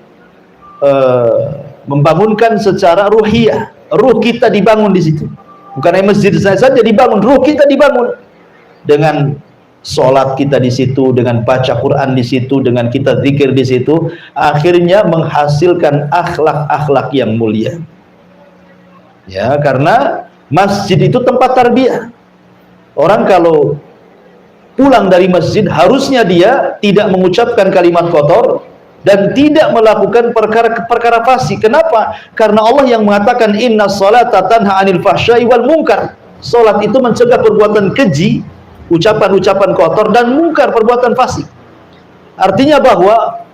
membangunkan secara ruhiyah. Ruh kita dibangun di situ. Bukan hanya masjid saja dibangun, ruh kita dibangun dengan sholat kita di situ, dengan baca Quran di situ, dengan kita zikir di situ, akhirnya menghasilkan akhlak-akhlak yang mulia. Ya, karena masjid itu tempat tarbiyah. Orang kalau pulang dari masjid, harusnya dia tidak mengucapkan kalimat kotor dan tidak melakukan perkara fasik. Kenapa? Karena Allah yang mengatakan inna sholata tanha anil fahsya'i wal munkar. Salat itu mencegah perbuatan keji, ucapan-ucapan kotor, dan mungkar, perbuatan fasik. Artinya bahwa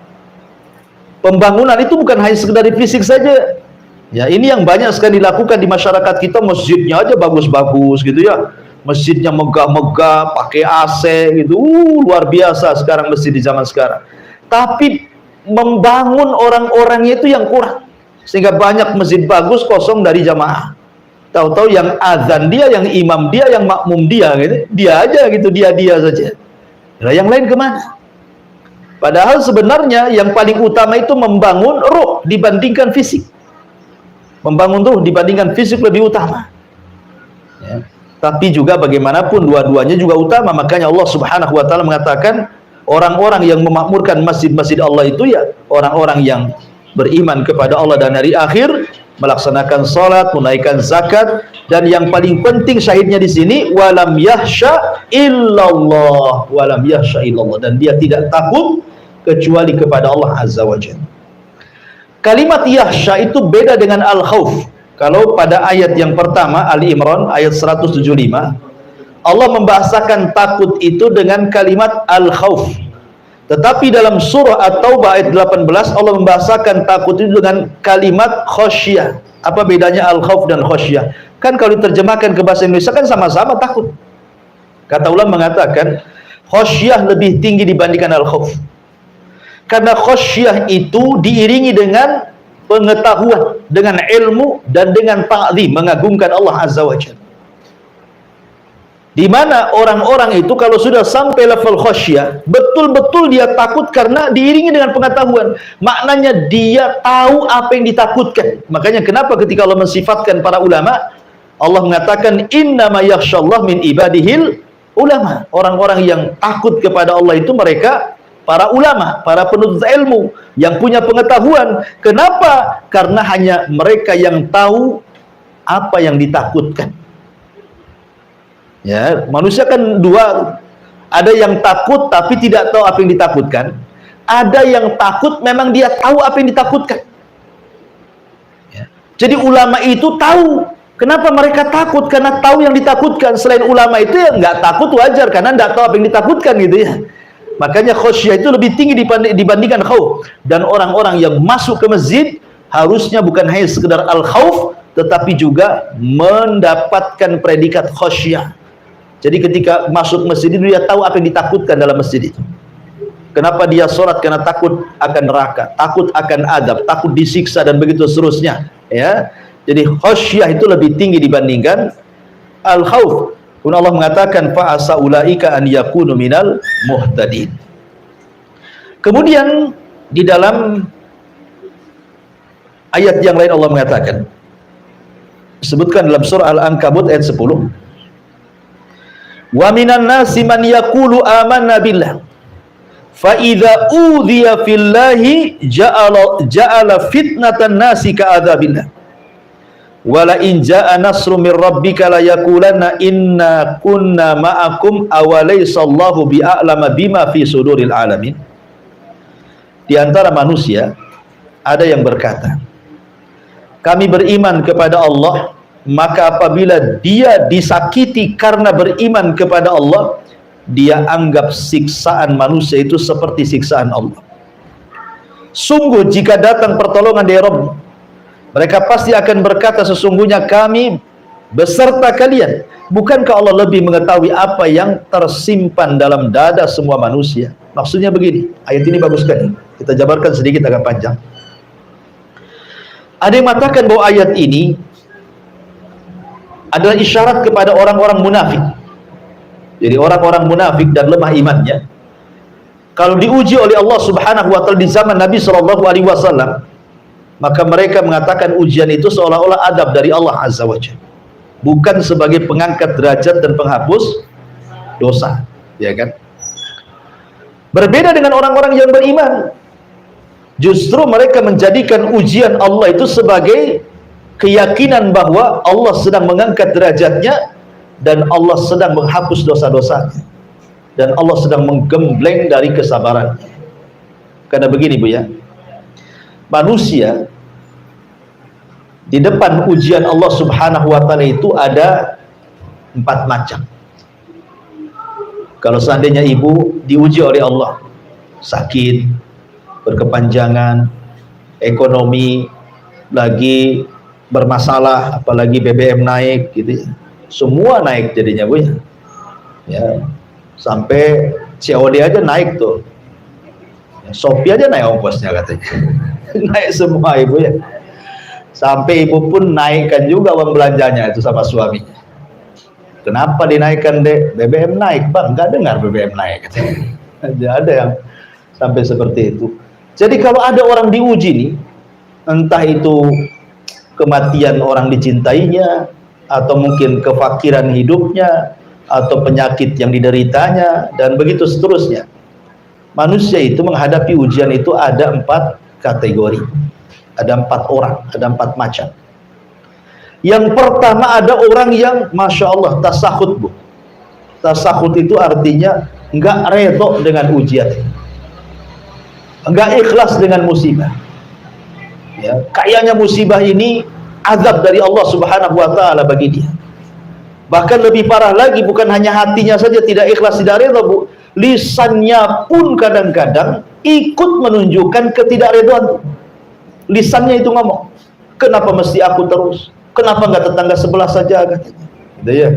pembangunan itu bukan hanya sekedar fisik saja. Ya, ini yang banyak sekali dilakukan di masyarakat kita. Masjidnya aja bagus-bagus gitu ya. Masjidnya megah-megah, pakai AC gitu. Luar biasa sekarang masjid di zaman sekarang. Tapi membangun orang-orangnya itu yang kurang, sehingga banyak masjid bagus kosong dari jamaah. Tahu-tahu yang azan dia, yang imam dia, yang makmum dia gitu. Dia aja gitu, dia saja. Nah, yang lain kemana? Padahal sebenarnya yang paling utama itu membangun ruh dibandingkan fisik. Membangun ruh dibandingkan fisik lebih utama. Ya. Tapi juga bagaimanapun dua-duanya juga utama. Makanya Allah Subhanahu wa taala mengatakan orang-orang yang memakmurkan masjid-masjid Allah itu ya orang-orang yang beriman kepada Allah dan hari akhir, melaksanakan salat, menunaikan zakat, dan yang paling penting syahidnya di sini walam yahsya illallah, walam yahsya illallah, dan dia tidak takut kecuali kepada Allah Azza wa Jalla. Kalimat yahsya itu beda dengan al-khauf. Kalau pada ayat yang pertama Ali Imran ayat 175, Allah membahasakan takut itu dengan kalimat al-khauf. Tetapi dalam surah At-Taubah ayat 18 Allah membahasakan takut itu dengan kalimat khasyah. Apa bedanya al-khauf dan khasyah? Kan kalau diterjemahkan ke bahasa Indonesia kan sama-sama takut. Kata ulama mengatakan khasyah lebih tinggi dibandingkan al-khauf. Karena khasyah itu diiringi dengan pengetahuan, dengan ilmu, dan dengan ta'zim, mengagungkan Allah Azza wa Jalla. Di mana orang-orang itu kalau sudah sampai level khasyah, betul-betul dia takut karena diiringi dengan pengetahuan. Maknanya dia tahu apa yang ditakutkan. Makanya kenapa ketika Allah mensifatkan para ulama, Allah mengatakan innama yakhsyallah min ibadihil ulama. Orang-orang yang takut kepada Allah itu mereka para ulama, para penuntut ilmu yang punya pengetahuan. Kenapa? Karena hanya mereka yang tahu apa yang ditakutkan. Ya, manusia kan dua, ada yang takut tapi tidak tahu apa yang ditakutkan. Ada yang takut memang dia tahu apa yang ditakutkan. Ya. Jadi ulama itu tahu. Kenapa mereka takut? Karena tahu yang ditakutkan. Selain ulama itu yang nggak takut wajar, karena nggak tahu apa yang ditakutkan gitu ya. Makanya khosyah itu lebih tinggi dibandingkan khauf. Dan orang-orang yang masuk ke masjid harusnya bukan hanya sekedar al-khauf, tetapi juga mendapatkan predikat khosyah. Jadi ketika masuk masjid itu dia tahu apa yang ditakutkan dalam masjid itu. Kenapa dia sholat? Karena takut akan neraka, takut akan adab, takut disiksa dan begitu seterusnya. Ya, jadi khosyah itu lebih tinggi dibandingkan al-khauf. Pun Allah mengatakan fa asa ulaika an yakunu minal muhtadin. Kemudian di dalam ayat yang lain Allah mengatakan, disebutkan dalam surah Al-Ankabut ayat 10, wa minan nasi man yaqulu amanna billah fa idza udhiya fillahi ja'ala fitnatan nasi ka'adzabillah wala in ja'a nasru min rabbika la yaqulanna inna kunna ma'akum awalaysa Allahu bi'a'lama bima fi suduril alamin. Di antara manusia ada yang berkata, kami beriman kepada Allah, maka apabila dia disakiti karena beriman kepada Allah, dia anggap siksaan manusia itu seperti siksaan Allah. Sungguh jika datang pertolongan dari Rabb, mereka pasti akan berkata, sesungguhnya kami beserta kalian. Bukankah Allah lebih mengetahui apa yang tersimpan dalam dada semua manusia? Maksudnya begini, ayat ini bagus sekali. Kita jabarkan sedikit, agak panjang. Ada yang mengatakan bahwa ayat ini adalah isyarat kepada orang-orang munafik. Jadi orang-orang munafik dan lemah imannya, kalau diuji oleh Allah Subhanahu wa taala di zaman Nabi sallallahu alaihi wasallam, maka mereka mengatakan ujian itu seolah-olah adab dari Allah Azza wa Jalla, bukan sebagai pengangkat derajat dan penghapus dosa, ya kan? Berbeda dengan orang-orang yang beriman, justru mereka menjadikan ujian Allah itu sebagai keyakinan bahwa Allah sedang mengangkat derajatnya dan Allah sedang menghapus dosa-dosanya dan Allah sedang menggembleng dari kesabaran. Karena begini Bu ya, manusia di depan ujian Allah Subhanahu wa taala itu ada 4 macam. Kalau seandainya ibu diuji oleh Allah, sakit, berkepanjangan, ekonomi lagi bermasalah, apalagi BBM naik gitu ya. Semua naik jadinya Bu ya. Ya, sampai COD aja naik tuh. Ya, Shopee aja naik ongkosnya katanya. Naik semua Ibu ya. Sampai ibu pun naikkan juga uang belanjanya itu sama suaminya. Kenapa dinaikkan dek? BBM naik bang, nggak dengar BBM naik katanya. Ada yang sampai seperti itu. Jadi kalau ada orang diuji nih, entah itu kematian orang dicintainya, atau mungkin kefakiran hidupnya, atau penyakit yang dideritanya, dan begitu seterusnya. Manusia itu menghadapi ujian itu ada 4 kategori, ada 4 orang, ada 4 macam. Yang pertama ada orang yang Masya Allah tasahud Bu. Tasahud itu artinya nggak redho dengan ujian, nggak ikhlas dengan musibah. Ya, kayaknya musibah ini azab dari Allah Subhanahu wa taala bagi dia. Bahkan lebih parah lagi, bukan hanya hatinya saja tidak ikhlas, tidak redha Bu, lisannya pun kadang-kadang ikut menunjukkan ketidakredhaan. Lisannya itu ngomong, kenapa mesti aku terus? Kenapa nggak tetangga sebelah saja katanya? Gitu ya.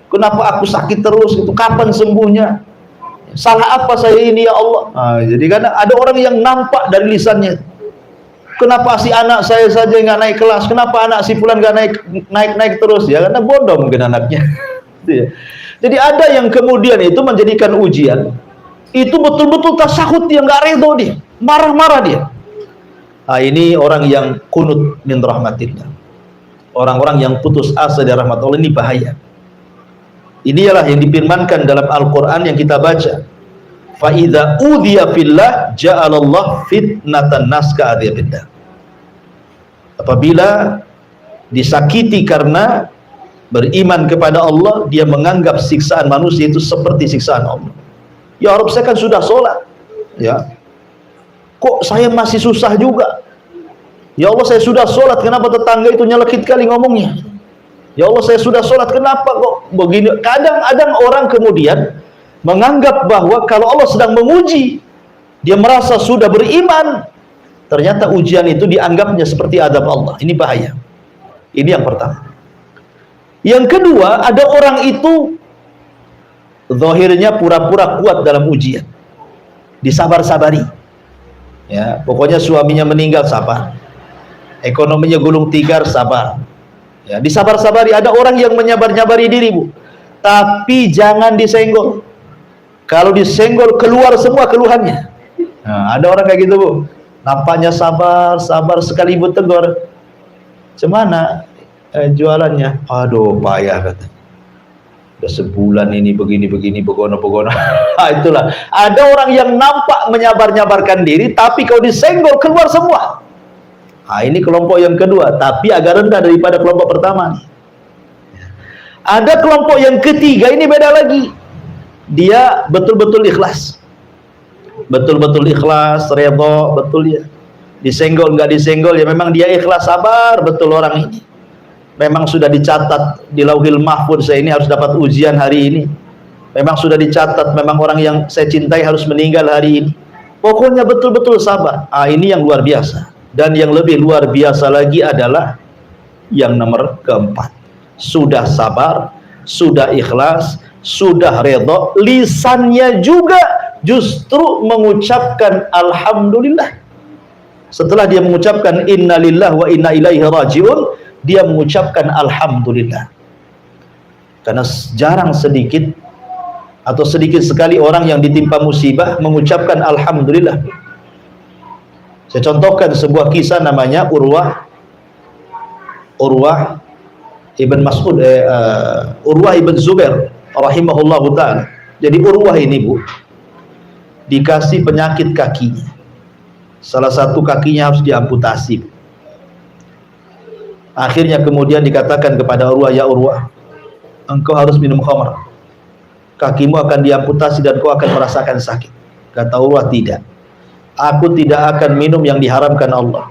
Kenapa aku sakit terus? Itu kapan sembuhnya? Salah apa saya ini ya Allah? Nah, jadi karena ada orang yang nampak dari lisannya. Kenapa si anak saya saja nggak naik kelas? Kenapa anak si fulan nggak naik terus? Ya karena bodoh mungkin anaknya. Jadi ada yang kemudian itu menjadikan ujian itu betul-betul tasahud, dia nggak redho, dia marah-marah dia. Nah, ini orang yang kunut min rahmatillah, orang-orang yang putus asa dari rahmat Allah. Ini bahaya. Inilah yang difirmankan dalam Al-Quran yang kita baca, fa idza udhiya fillah ja'alallah fitnatan nas ka'adzabillah. Apabila disakiti karena beriman kepada Allah, dia menganggap siksaan manusia itu seperti siksaan Allah. Ya Rabb, saya kan sudah sholat, ya, kok saya masih susah juga? Ya Allah, saya sudah sholat, kenapa tetangga itu nyelekit kali ngomongnya? Ya Allah, saya sudah sholat, kenapa kok begini? Kadang-kadang orang kemudian menganggap bahwa kalau Allah sedang menguji, dia merasa sudah beriman, ternyata ujian itu dianggapnya seperti adab Allah. Ini bahaya. Ini yang pertama. Yang kedua, ada orang itu zahirnya pura-pura kuat dalam ujian, disabar-sabari. Ya, pokoknya suaminya meninggal, sabar. Ekonominya gulung tikar, sabar. Ya, disabar-sabari. Ada orang yang menyabar-nyabari diri, Bu. Tapi jangan disenggol. Kalau disenggol keluar semua keluhannya. Nah, ada orang kayak gitu, Bu. Nampaknya sabar, sabar, sekali Ibu tegur, "Cemana jualannya?" "Aduh, payah," kata. "Udah sebulan ini begini begono." Itulah. Ada orang yang nampak menyabar-nyabarkan diri, tapi kalau disenggol keluar semua. Ini kelompok yang kedua, tapi agak rendah daripada kelompok pertama. Ada kelompok yang ketiga, ini beda lagi. Dia betul-betul ikhlas. Betul-betul ikhlas, redha, betul ya. Disenggol nggak disenggol ya memang dia ikhlas, sabar betul orang ini. Memang sudah dicatat di Lauhil Mahfuz, saya ini harus dapat ujian hari ini. Memang sudah dicatat, memang orang yang saya cintai harus meninggal hari ini. Pokoknya betul-betul sabar. Ini yang luar biasa. Dan yang lebih luar biasa lagi adalah yang nomor keempat. Sudah sabar, sudah ikhlas, sudah redha, lisannya juga justru mengucapkan alhamdulillah. Setelah dia mengucapkan innalillahi wa inna ilaihi rajiun, dia mengucapkan alhamdulillah. Karena jarang sedikit atau sedikit sekali orang yang ditimpa musibah mengucapkan alhamdulillah. Saya contohkan sebuah kisah, namanya Urwah ibn Mas'ud, Urwah ibn Zubair rahimahullahu ta'ala. Jadi Urwah ini, Bu, dikasih penyakit kakinya. Salah satu kakinya harus diamputasi. Akhirnya kemudian dikatakan kepada Urwah, "Ya Urwah, engkau harus minum khamr. Kakimu akan diamputasi dan kau akan merasakan sakit." Kata Urwah, "Tidak. Aku tidak akan minum yang diharamkan Allah.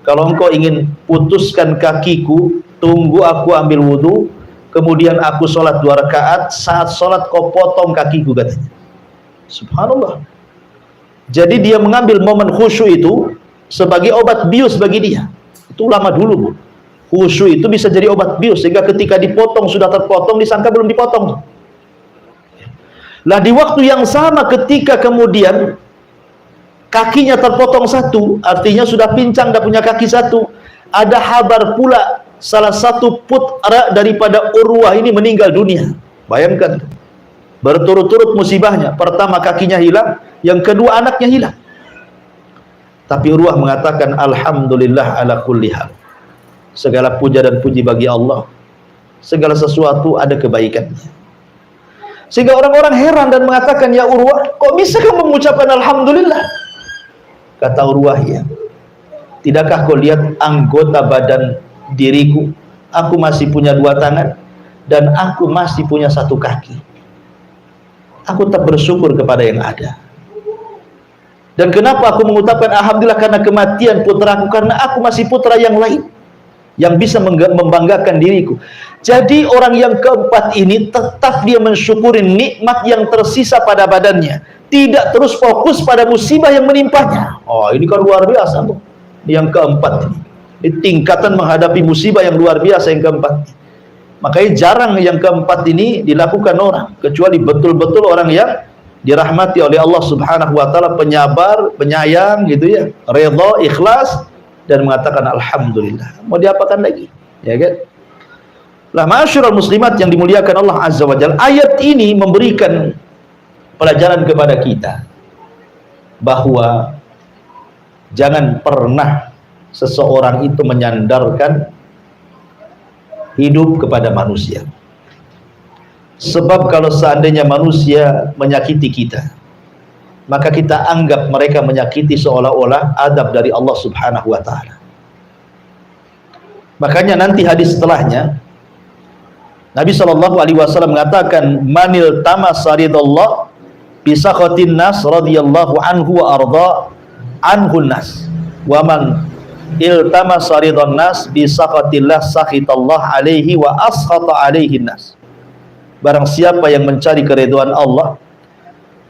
Kalau engkau ingin putuskan kakiku, tunggu aku ambil wudhu, kemudian aku sholat 2 rakaat, saat sholat kau potong kakiku," katanya. Subhanallah. Jadi dia mengambil momen khusyuk itu sebagai obat bius bagi dia. Itu lama dulu, Bu. Khusyuk itu bisa jadi obat bius, sehingga ketika dipotong, sudah terpotong, disangka belum dipotong. Lah di waktu yang sama ketika kemudian kakinya terpotong satu, artinya sudah pincang, dah punya kaki satu, ada kabar pula salah satu putra daripada Urwah ini meninggal dunia. Bayangkan, berturut-turut musibahnya. Pertama kakinya hilang, yang kedua anaknya hilang. Tapi Urwah mengatakan alhamdulillah ala kulli hal. Segala puja dan puji bagi Allah. Segala sesuatu ada kebaikannya. Sehingga orang-orang heran dan mengatakan, "Ya Urwah, kok bisa kamu mengucapkan alhamdulillah?" Kata Urwah, "Ya. Tidakkah kau lihat anggota badan diriku? Aku masih punya 2 tangan dan aku masih punya 1 kaki. Aku tak bersyukur kepada yang ada. Dan kenapa aku mengucapkan alhamdulillah? Karena kematian putraku, karena aku masih putra yang lain yang bisa membanggakan diriku." Jadi orang yang keempat ini tetap dia mensyukuri nikmat yang tersisa pada badannya, tidak terus fokus pada musibah yang menimpanya. Ini kan luar biasa, Bu. Yang keempat ini tingkatan menghadapi musibah yang luar biasa yang keempat. Makanya jarang yang keempat ini dilakukan orang, kecuali betul-betul orang yang dirahmati oleh Allah Subhanahu wa taala, penyabar, penyayang gitu ya, redha, ikhlas, dan mengatakan alhamdulillah. Mau diapakan lagi? Ya kan? Lah ma'asyiral muslimat yang dimuliakan Allah Azza wa Jalla, ayat ini memberikan pelajaran kepada kita bahwa jangan pernah seseorang itu menyandarkan hidup kepada manusia. Sebab kalau seandainya manusia menyakiti kita, maka kita anggap mereka menyakiti seolah-olah adab dari Allah Subhanahu wa taala. Makanya nanti hadis setelahnya Nabi SAW mengatakan, "Manil tamas ridallah bi sakhatin nas radhiyallahu anhu wa arda, anhun nas wa man iltamasa ridwan nas bi sakhatillah sakhitallah alaihi wa askhata alaihi nas. Barang siapa yang mencari keridhaan Allah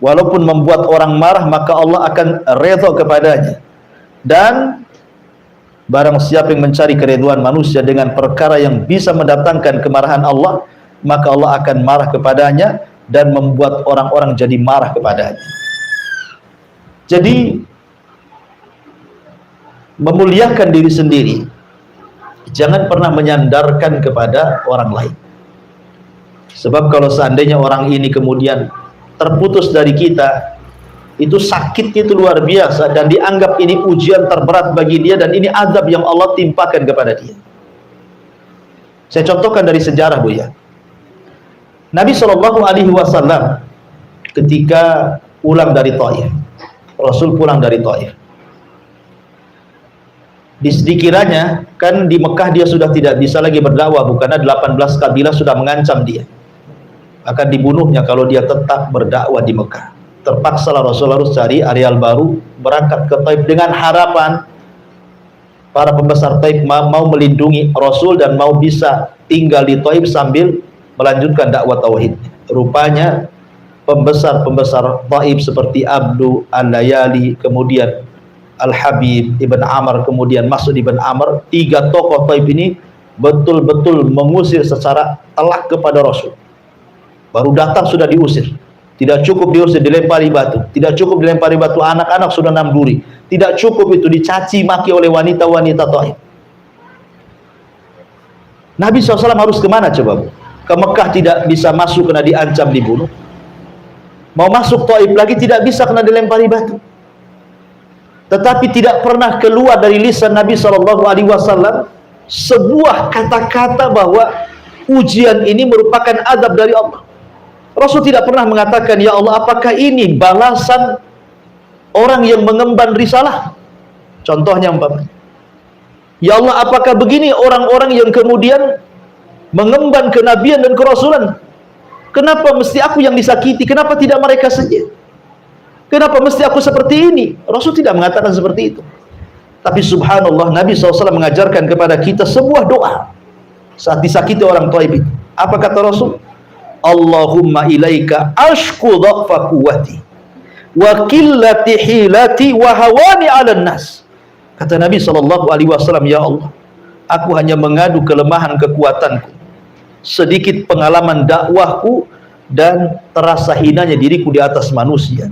walaupun membuat orang marah, maka Allah akan redha kepadanya. Dan barang siapa yang mencari keridhaan manusia dengan perkara yang bisa mendatangkan kemarahan Allah, maka Allah akan marah kepadanya dan membuat orang-orang jadi marah kepadanya. Jadi memuliakan diri sendiri, jangan pernah menyandarkan kepada orang lain. Sebab kalau seandainya orang ini kemudian terputus dari kita, itu sakitnya itu luar biasa dan dianggap ini ujian terberat bagi dia, dan ini azab yang Allah timpakan kepada dia. Saya contohkan dari sejarah, Bu ya. Nabi SAW ketika pulang dari Taif, Rasul pulang dari Taif, dikiranya kan di Mekah dia sudah tidak bisa lagi berdakwah, karena 18 kabilah sudah mengancam dia akan dibunuhnya kalau dia tetap berdakwah di Mekah. Terpaksalah Rasul harus cari areal baru, berangkat ke Taif dengan harapan para pembesar Taif mau melindungi Rasul dan mau bisa tinggal di Taif sambil melanjutkan dakwah tauhid. Rupanya pembesar-pembesar Taif seperti Abdu Al-Layali, kemudian Al-Habib Ibn Amr, kemudian Mas'ud Ibn Amr, 3 tokoh Taif ini betul-betul mengusir secara telak kepada Rasul. Baru datang sudah diusir. Tidak cukup diusir, dilempari batu. Tidak cukup dilempari batu, anak-anak sudah 6 duri. Tidak cukup itu, dicaci maki oleh wanita-wanita Taif. Nabi SAW harus kemana coba? Ke Mekah tidak bisa masuk karena diancam dibunuh. Mau masuk Taif lagi tidak bisa karena dilempari batu. Tetapi tidak pernah keluar dari lisan Nabi SAW sebuah kata-kata bahwa ujian ini merupakan azab dari Allah. Rasul tidak pernah mengatakan, ya Allah, apakah ini balasan orang yang mengemban risalah? Contohnya umpamanya, ya Allah, apakah begini orang-orang yang kemudian mengemban kenabian dan kerasulan? Kenapa mesti aku yang disakiti? Kenapa tidak mereka saja? Kenapa mesti aku seperti ini? Rasul tidak mengatakan seperti itu. Tapi subhanallah, Nabi SAW mengajarkan kepada kita sebuah doa saat disakiti orang Taif itu. Apa kata Rasul? Allahumma ilaika ashku dha'fa quwwati wa qillati hilati wa hawani 'alan nas. Kata Nabi SAW, ya Allah, aku hanya mengadu kelemahan kekuatanku, sedikit pengalaman dakwahku, dan terasa hinanya diriku di atas manusia.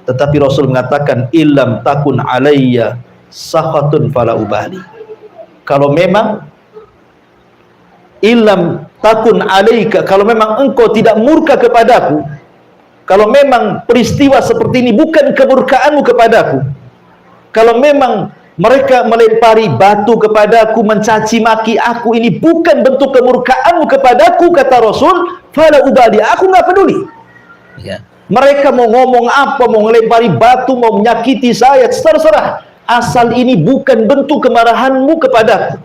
Tetapi Rasul mengatakan, illam takun alayya sakhatun fala ubali. Kalau memang illam takun alaika, kalau memang engkau tidak murka kepadaku, kalau memang peristiwa seperti ini bukan kemurkaanmu kepadaku, kalau memang mereka melempari batu kepadaku, mencaci maki aku, ini bukan bentuk kemurkaanmu kepadaku, kata Rasul, fala ubali, aku nggak peduli. Ya. Mereka mau ngomong apa, mau melempari batu, mau menyakiti saya, terserah, asal ini bukan bentuk kemarahanmu kepadaku.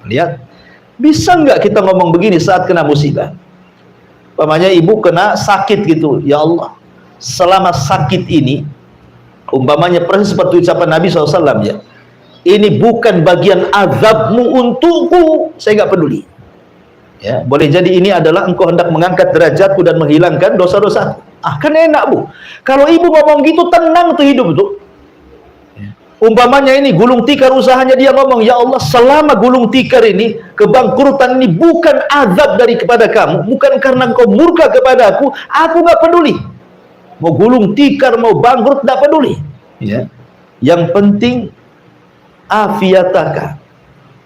Lihat, bisa nggak kita ngomong begini saat kena musibah? Umpamanya ibu kena sakit gitu, ya Allah, selama sakit ini, umpamanya persis seperti ucapan Nabi SAW, ya, ini bukan bagian azabmu untukku, saya nggak peduli. Ya, boleh jadi ini adalah engkau hendak mengangkat derajatku dan menghilangkan dosa-dosaku. Ah, kan enak, Bu. Kalau ibu ngomong gitu, tenang tuh hidup tuh. Umpamanya ini gulung tikar usahanya, dia ngomong, ya Allah, selama gulung tikar ini, kebangkrutan ini bukan azab dari kepada kamu, bukan karena engkau murka kepada aku nggak peduli. Mau gulung tikar, mau bangkrut, nggak peduli. Ya. Yang penting afiataka,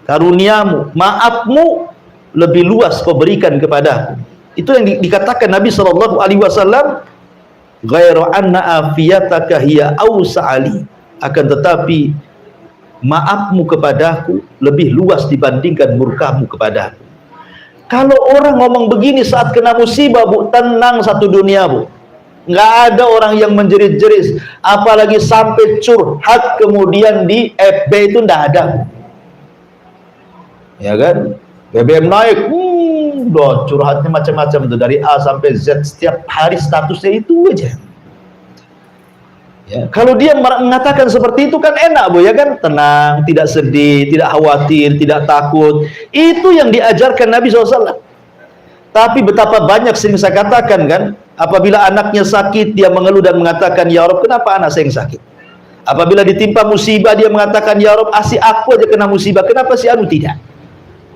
karuniamu, maafmu lebih luas kau berikan kepada aku. Itu yang dikatakan Nabi SAW, ghairu anna afiyataka hiya awsa'ali, akan tetapi maafmu kepadaku lebih luas dibandingkan murkamu kepadaku. Kalau orang ngomong begini saat kena musibah, Bu, tenang satu dunia, Bu. Nggak ada orang yang menjerit-jerit, apalagi sampai curhat kemudian di FB, itu nggak ada, Bu. Ya kan? BBM naik, udah curhatnya macam-macam tuh, dari A sampai Z, setiap hari statusnya itu aja. Ya, kalau dia mengatakan seperti itu kan enak Bu ya kan, tenang, tidak sedih, tidak khawatir, tidak takut. Itu yang diajarkan Nabi SAW. Tapi betapa banyak sering saya katakan kan, apabila anaknya sakit dia mengeluh dan mengatakan, ya Rob kenapa anak saya yang sakit? Apabila ditimpa musibah dia mengatakan, ya Rob asi aku aja kena musibah, kenapa si anu tidak?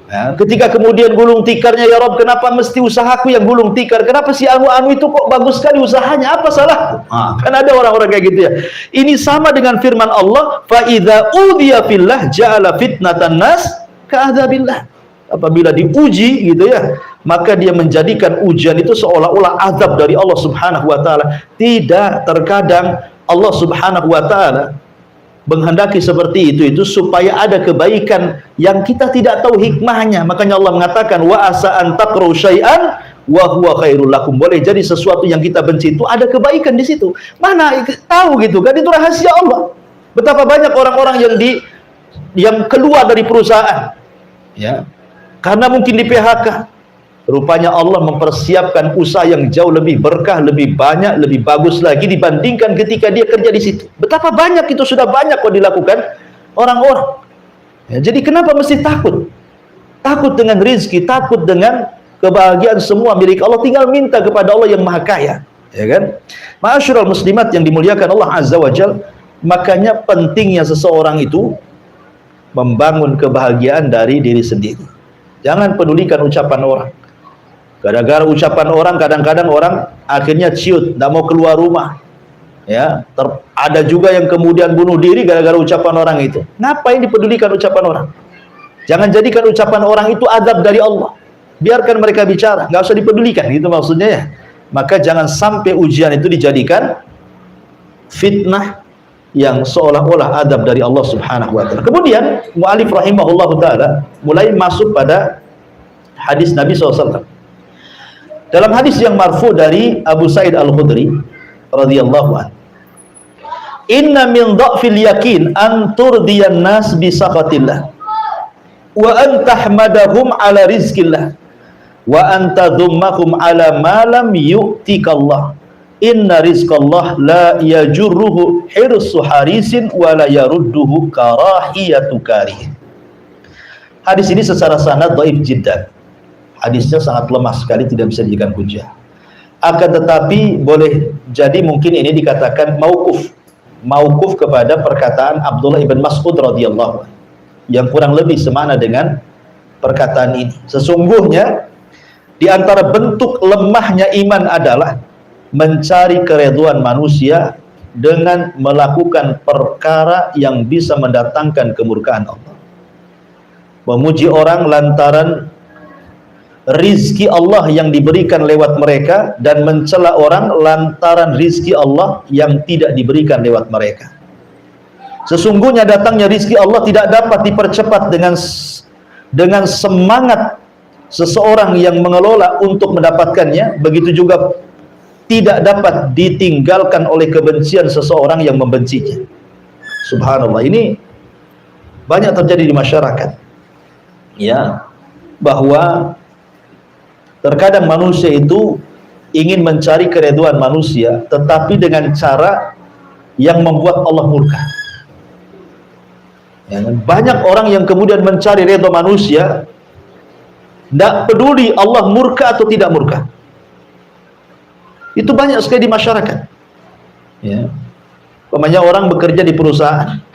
Ya, ketika kemudian gulung tikarnya, ya Rob kenapa mesti usahaku yang gulung tikar, kenapa si anu itu kok bagus sekali usahanya, apa salahku? Kan ada orang-orang kayak gitu ya. Ini sama dengan firman Allah, fa idza udiya fillah ja'ala fitnatan nas ka'adzabillah. Apabila diuji gitu ya, maka dia menjadikan ujian itu seolah-olah azab dari Allah Subhanahu wa taala. Tidak, terkadang Allah Subhanahu wa taala menghendaki seperti itu supaya ada kebaikan yang kita tidak tahu hikmahnya. Makanya Allah mengatakan wa asa an taqru syai'an wa huwa khairul lakum. Boleh jadi sesuatu yang kita benci itu ada kebaikan di situ. Mana tahu gitu kan, itu rahasia Allah. Betapa banyak orang-orang yang keluar dari perusahaan ya, karena mungkin di PHK. Rupanya Allah mempersiapkan usaha yang jauh lebih berkah, lebih banyak, lebih bagus lagi dibandingkan ketika dia kerja di situ. Betapa banyak itu sudah banyak kok dilakukan orang-orang. Ya, jadi kenapa mesti takut? Takut dengan rizki, takut dengan kebahagiaan semua milik Allah. Tinggal minta kepada Allah yang Maha Kaya, ya kan? Ma'asyiral muslimat yang dimuliakan Allah Azza wa Jalla, makanya pentingnya seseorang itu membangun kebahagiaan dari diri sendiri. Jangan pedulikan ucapan orang. Gara-gara ucapan orang, kadang-kadang orang akhirnya ciut, tidak mau keluar rumah. Ya, ada juga yang kemudian bunuh diri gara-gara ucapan orang itu. Ngapain dipedulikan ucapan orang? Jangan jadikan ucapan orang itu azab dari Allah. Biarkan mereka bicara, nggak usah dipedulikan, gitu maksudnya ya. Maka jangan sampai ujian itu dijadikan fitnah yang seolah-olah adab dari Allah Subhanahu wa taala. Kemudian mu'alif rahimahullah taala mulai masuk pada hadis Nabi SAW. Dalam hadis yang marfu dari Abu Sa'id Al-Khudri radhiyallahu anhu, inna min dha'fil yakin an turdiyan nas bi sakhatillah wa an tahmadahum ala rizqillah wa an tadhummahum ala ma lam yu'tikallah. Inna rizqallah la yajurruhu hirsu harisin wa la yarudduhu karahiyatu karih. Hadis ini secara sanad dhaif jiddan. Hadisnya sangat lemah sekali, tidak bisa dijadikan hujjah. Akan tetapi boleh jadi mungkin ini dikatakan mauquf kepada perkataan Abdullah ibn Mas'ud radhiyallahu anhu, yang kurang lebih semana dengan perkataan ini. Sesungguhnya di antara bentuk lemahnya iman adalah mencari keridhaan manusia dengan melakukan perkara yang bisa mendatangkan kemurkaan Allah. Memuji orang lantaran rizki Allah yang diberikan lewat mereka, dan mencela orang lantaran rizki Allah yang tidak diberikan lewat mereka. Sesungguhnya datangnya rizki Allah tidak dapat dipercepat dengan semangat seseorang yang mengelola untuk mendapatkannya. Begitu juga tidak dapat ditinggalkan oleh kebencian seseorang yang membencinya. Subhanallah, ini banyak terjadi di masyarakat ya, bahwa terkadang manusia itu ingin mencari keridhaan manusia, tetapi dengan cara yang membuat Allah murka. Ya, banyak orang yang kemudian mencari ridha manusia, tidak peduli Allah murka atau tidak murka. Itu banyak sekali di masyarakat. Ya, umpamanya orang bekerja di perusahaan,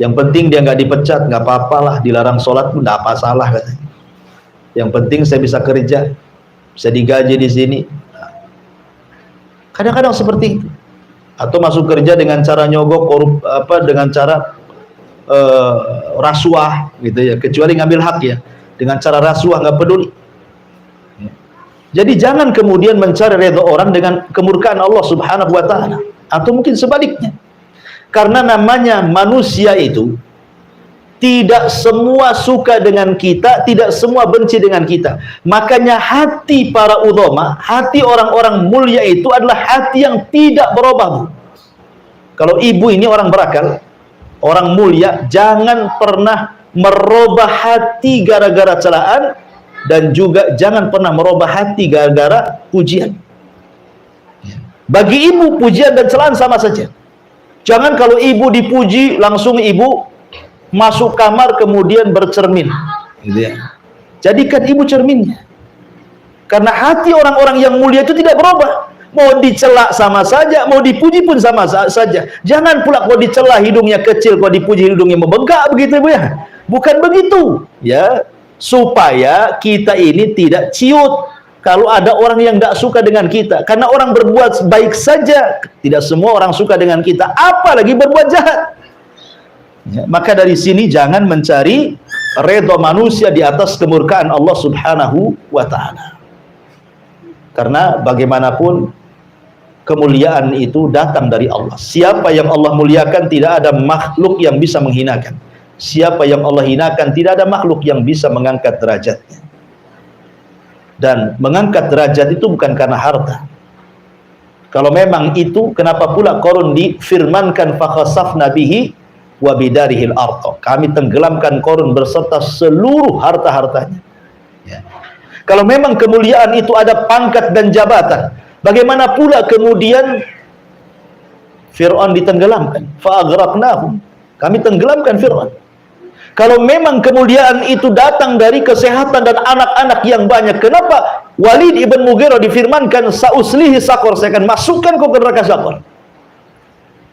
yang penting dia nggak dipecat, nggak apa-apalah, dilarang sholat pun nggak apa salah katanya. Yang penting saya bisa kerja, bisa digaji di sini. Kadang-kadang seperti itu. Atau masuk kerja dengan cara nyogok, dengan cara rasuah, gitu ya. Kecuali ngambil hak ya, dengan cara rasuah nggak peduli. Jadi jangan kemudian mencari redha orang dengan kemurkaan Allah Subhanahu wa taala, atau mungkin sebaliknya. Karena namanya manusia itu tidak semua suka dengan kita, tidak semua benci dengan kita. Makanya hati para ulama, hati orang-orang mulia itu adalah hati yang tidak berubah. Kalau ibu ini orang berakal, orang mulia, jangan pernah merubah hati gara-gara celaan, dan juga jangan pernah merubah hati gara-gara pujian. Bagi ibu pujian dan celaan sama saja. Jangan kalau ibu dipuji langsung ibu masuk kamar kemudian bercermin, gitu ya. Jadikan ibu cerminnya. Karena hati orang-orang yang mulia itu tidak berubah. Mau dicela sama saja, mau dipuji pun sama saja. Jangan pula kalau dicela hidungnya kecil, kalau dipuji hidungnya membengkak, begitu ya. Bukan begitu, ya. Supaya kita ini tidak ciut kalau ada orang yang tidak suka dengan kita. Karena orang berbuat baik saja, tidak semua orang suka dengan kita, apalagi berbuat jahat. Ya, maka dari sini jangan mencari redha manusia di atas kemurkaan Allah Subhanahu wa ta'ala. Karena bagaimanapun kemuliaan itu datang dari Allah. Siapa yang Allah muliakan, tidak ada makhluk yang bisa menghinakan. Siapa yang Allah hinakan, tidak ada makhluk yang bisa mengangkat derajatnya. Dan mengangkat derajat itu bukan karena harta. Kalau memang itu, kenapa pula Qarun difirmankan fakhasafna bihi wa bidarihil ardh. Kami tenggelamkan Qarun berserta seluruh harta-hartanya. Ya. Kalau memang kemuliaan itu ada pangkat dan jabatan, bagaimana pula kemudian Fir'aun ditenggelamkan? Fa'aghraqnahum. Kami tenggelamkan Fir'aun. Kalau memang kemuliaan itu datang dari kesehatan dan anak-anak yang banyak, kenapa Walid ibn Mughirah difirmankan sa'uslihi saqar, saya akan masukkan kau ke neraka saqar?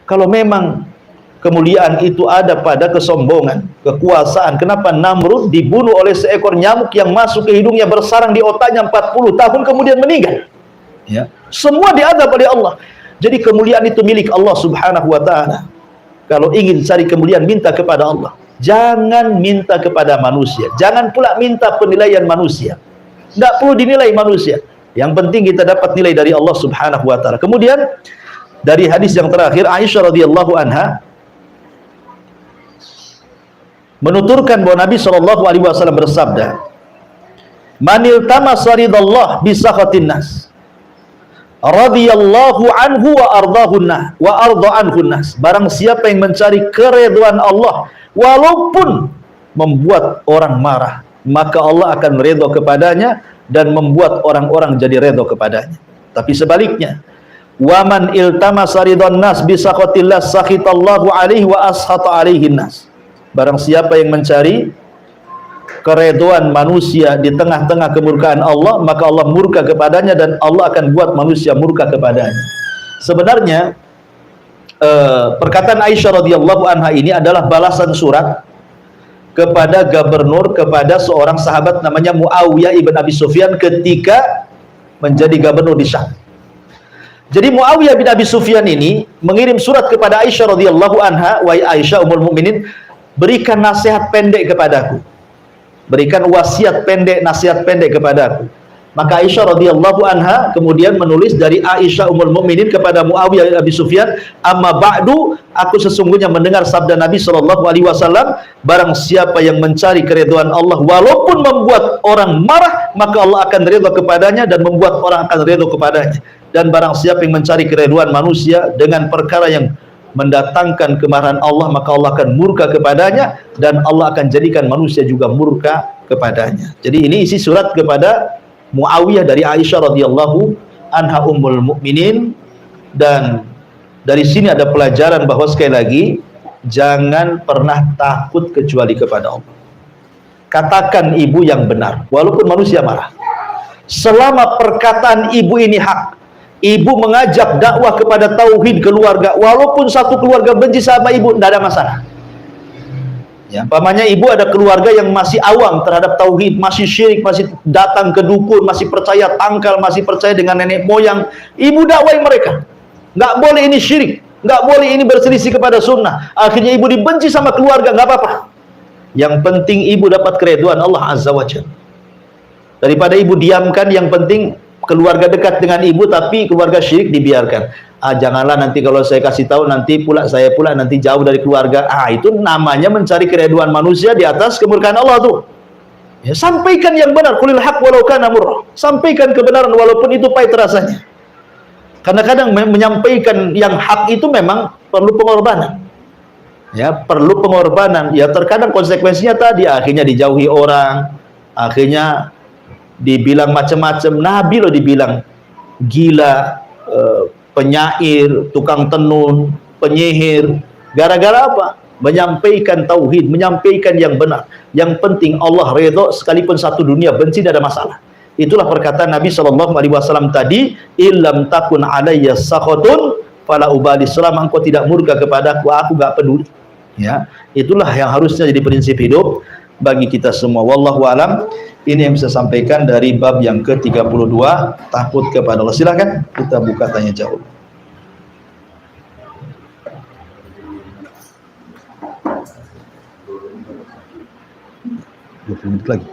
Kalau memang kemuliaan itu ada pada kesombongan, kekuasaan, kenapa Namrud dibunuh oleh seekor nyamuk yang masuk ke hidungnya, bersarang di otaknya 40 tahun kemudian meninggal? Ya. Semua diadab oleh Allah. Jadi kemuliaan itu milik Allah Subhanahu wa ta'ala. Kalau ingin cari kemuliaan, minta kepada Allah. Jangan minta kepada manusia. Jangan pula minta penilaian manusia. Tidak perlu dinilai manusia. Yang penting kita dapat nilai dari Allah Subhanahu wa ta'ala. Kemudian dari hadis yang terakhir, Aisyah radhiyallahu anha menuturkan bahwa Nabi SAW bersabda, "Manil tamasa ridallah bisakhatin nas, radhiyallahu anhu wa ardahun nas, wa arda anhun nas." Barang siapa yang mencari keridhaan Allah walaupun membuat orang marah, maka Allah akan redha kepadanya dan membuat orang-orang jadi redha kepadanya. Tapi sebaliknya, waman iltamasa ridwan nas bisakhatillah sakhitallahu alaihi wa ashata alaihin nas. Barang siapa yang mencari keridhaan manusia di tengah-tengah kemurkaan Allah, maka Allah murka kepadanya dan Allah akan buat manusia murka kepadanya. Sebenarnya perkataan Aisyah radhiyallahu anha ini adalah balasan surat kepada gubernur, kepada seorang sahabat namanya Muawiyah ibn Abi Sufyan ketika menjadi gubernur di Syam. Jadi Muawiyah bin Abi Sufyan ini mengirim surat kepada Aisyah radhiyallahu anha, "Wahai Aisyah ummul mukminin, berikan nasihat pendek kepadaku. Berikan wasiat pendek, nasihat pendek kepadaku." Maka Aisyah radhiyallahu anha kemudian menulis dari Aisyah ummul mukminin kepada Muawiyah bin Abi Sufyan, "Amma ba'du, aku sesungguhnya mendengar sabda Nabi sallallahu alaihi wasallam, barang siapa yang mencari keridhaan Allah walaupun membuat orang marah, maka Allah akan ridha kepadanya dan membuat orang akan ridha kepadanya. Dan barang siapa yang mencari keridhaan manusia dengan perkara yang mendatangkan kemarahan Allah, maka Allah akan murka kepadanya dan Allah akan jadikan manusia juga murka kepadanya." Jadi ini isi surat kepada Muawiyah dari Aisyah radhiyallahu anha ummul mukminin. Dan dari sini ada pelajaran bahwa sekali lagi jangan pernah takut kecuali kepada Allah. Katakan ibu yang benar walaupun manusia marah. Selama perkataan ibu ini hak, ibu mengajak dakwah kepada tauhid keluarga, walaupun satu keluarga benci sama ibu, tidak ada masalah. Ya, umpamanya ibu ada keluarga yang masih awam terhadap tauhid, masih syirik, masih datang ke dukun, masih percaya tangkal, masih percaya dengan nenek moyang, ibu dakwai mereka. Nggak boleh ini syirik, nggak boleh ini berselisih kepada sunnah. Akhirnya ibu dibenci sama keluarga, nggak apa-apa. Yang penting ibu dapat keridhaan Allah Azza wa Jalla. Daripada ibu diamkan, yang penting keluarga dekat dengan ibu tapi keluarga syirik dibiarkan. Janganlah nanti kalau saya kasih tahu nanti pula saya pula nanti jauh dari keluarga. Itu namanya mencari keridhaan manusia di atas kemurkaan Allah tuh. Ya, sampaikan yang benar, qulil haq walau kana murra. Sampaikan kebenaran walaupun itu pahit rasanya. Karena kadang menyampaikan yang hak itu memang perlu pengorbanan. Ya, perlu pengorbanan. Ya, terkadang konsekuensinya tadi akhirnya dijauhi orang, akhirnya dibilang macam-macam. Nabi loh dibilang gila, penyair, tukang tenun, penyihir. Gara-gara apa? Menyampaikan tauhid, menyampaikan yang benar. Yang penting Allah redha, sekalipun satu dunia benci, tidak ada masalah. Itulah perkataan Nabi SAW tadi, illam takun alayya sakhatun fala ubali, selama engkau tidak murka kepadaku, aku gak peduli. Ya, itulah yang harusnya jadi prinsip hidup bagi kita semua. Wallahu alam. Ini yang bisa sampaikan dari bab yang ke-32, takut kepada Allah. Silakan kita buka tanya jawab. Menit lagi.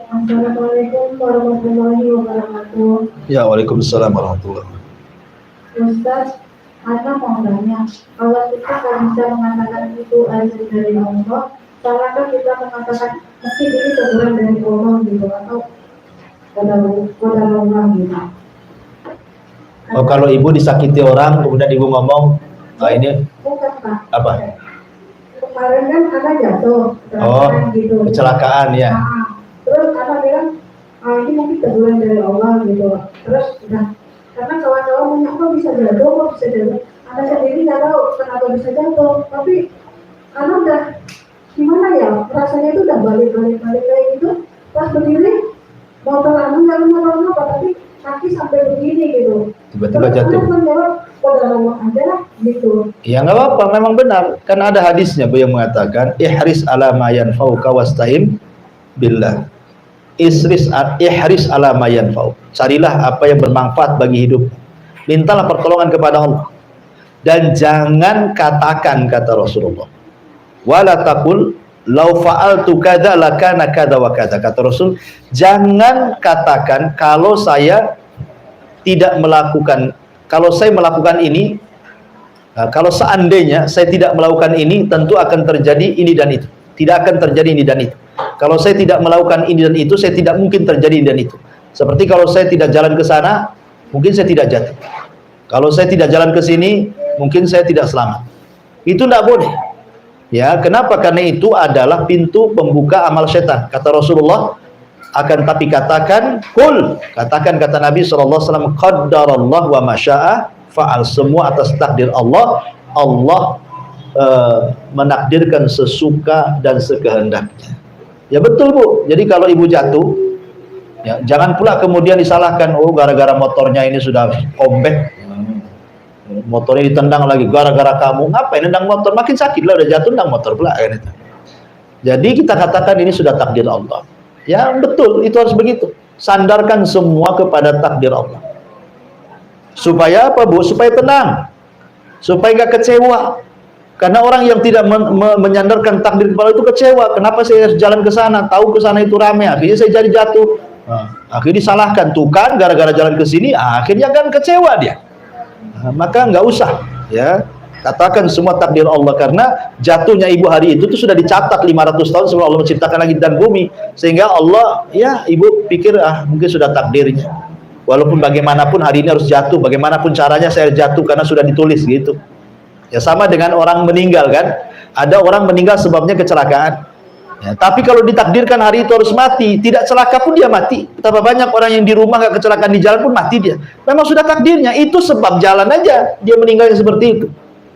Assalamualaikum warahmatullahi wabarakatuh. Ya, waalaikumsalam warahmatullahi wabarakatuh. Ustaz, Ana mau tanya, kalau kita tak bisa mengatakan itu azab dari Allah, salahkah kita mengatakan mesti ini teguran dari Allah gitu, atau pada Allah gitu? Oh, kalau ibu disakiti orang, kemudian ibu ngomong, nah ini Bukan Pak. apa? Kemarin kan Ana jatuh, gitu. Kecelakaan ya. Terus Ana bilang, ini mungkin teguran dari Allah gitu. Terus udah, karena kawan-kawan punya kok bisa jatuh. Ana sendiri nggak tahu kenapa bisa jatuh, tapi Ana udah gimana ya, rasanya itu udah balik kayak gitu. Pas berdiri, motor Ana nggak kenapa-napa, tapi kaki sampai begini gitu. Tiba-tiba jatuh. Terus menjawab, pada Allah aja lah gitu. Ya nggak apa-apa, memang benar. Kan ada hadisnya Bu yang mengatakan, ihris ala ma yanfa'uka wasta'in billah. Ihris ala ma yanfa'uk. Carilah apa yang bermanfaat bagi hidup. Mintalah pertolongan kepada Allah. Dan jangan katakan, kata Rasulullah, wala taqul law fa'altu kadza lakana kadza wa kadza. Kata Rasul, jangan katakan kalau saya tidak melakukan, kalau saya melakukan ini, kalau seandainya saya tidak melakukan ini, tentu akan terjadi ini dan itu. Tidak akan terjadi ini dan itu. Kalau saya tidak melakukan ini dan itu, saya tidak mungkin terjadi ini dan itu. Seperti kalau saya tidak jalan ke sana, mungkin saya tidak jatuh. Kalau saya tidak jalan ke sini, mungkin saya tidak selamat. Itu tidak boleh. Ya, kenapa? Karena itu adalah pintu pembuka amal setan. Kata Rasulullah, akan tapi katakan, kul, katakan kata Nabi SAW, qaddarallah wa masya'a fa'al. Semua atas takdir Allah. Allah menakdirkan sesuka dan sekehendaknya. Ya betul Bu. Jadi kalau ibu jatuh, ya jangan pula kemudian disalahkan, oh gara-gara motornya ini sudah ombek, motornya ditendang lagi gara-gara kamu. Ngapain nendang motor? Makin sakit lah, udah jatuh nendang motor pula kan itu. Jadi kita katakan ini sudah takdir Allah. Ya betul, itu harus begitu. Sandarkan semua kepada takdir Allah. Supaya apa Bu? Supaya tenang, supaya nggak kecewa. Karena orang yang tidak menyandarkan takdir kepada itu kecewa. Kenapa saya harus jalan ke sana? Tahu ke sana itu ramai, akhirnya saya jadi jatuh. Akhirnya disalahkan, tuh kan gara-gara jalan ke sini, akhirnya kan kecewa dia. Maka nggak usah, ya. Katakan semua takdir Allah, karena jatuhnya ibu hari itu tuh sudah dicatat 500 tahun sebelum Allah menciptakan langit dan bumi. Sehingga Allah, ya ibu pikir mungkin sudah takdirnya. Walaupun bagaimanapun hari ini harus jatuh, bagaimanapun caranya saya jatuh karena sudah ditulis gitu. Ya sama dengan orang meninggal kan. Ada orang meninggal sebabnya kecelakaan. Ya, tapi kalau ditakdirkan hari itu harus mati, tidak celaka pun dia mati. Betapa banyak orang yang di rumah nggak kecelakaan di jalan pun mati dia. Memang sudah takdirnya, itu sebab jalan aja dia meninggalnya seperti itu.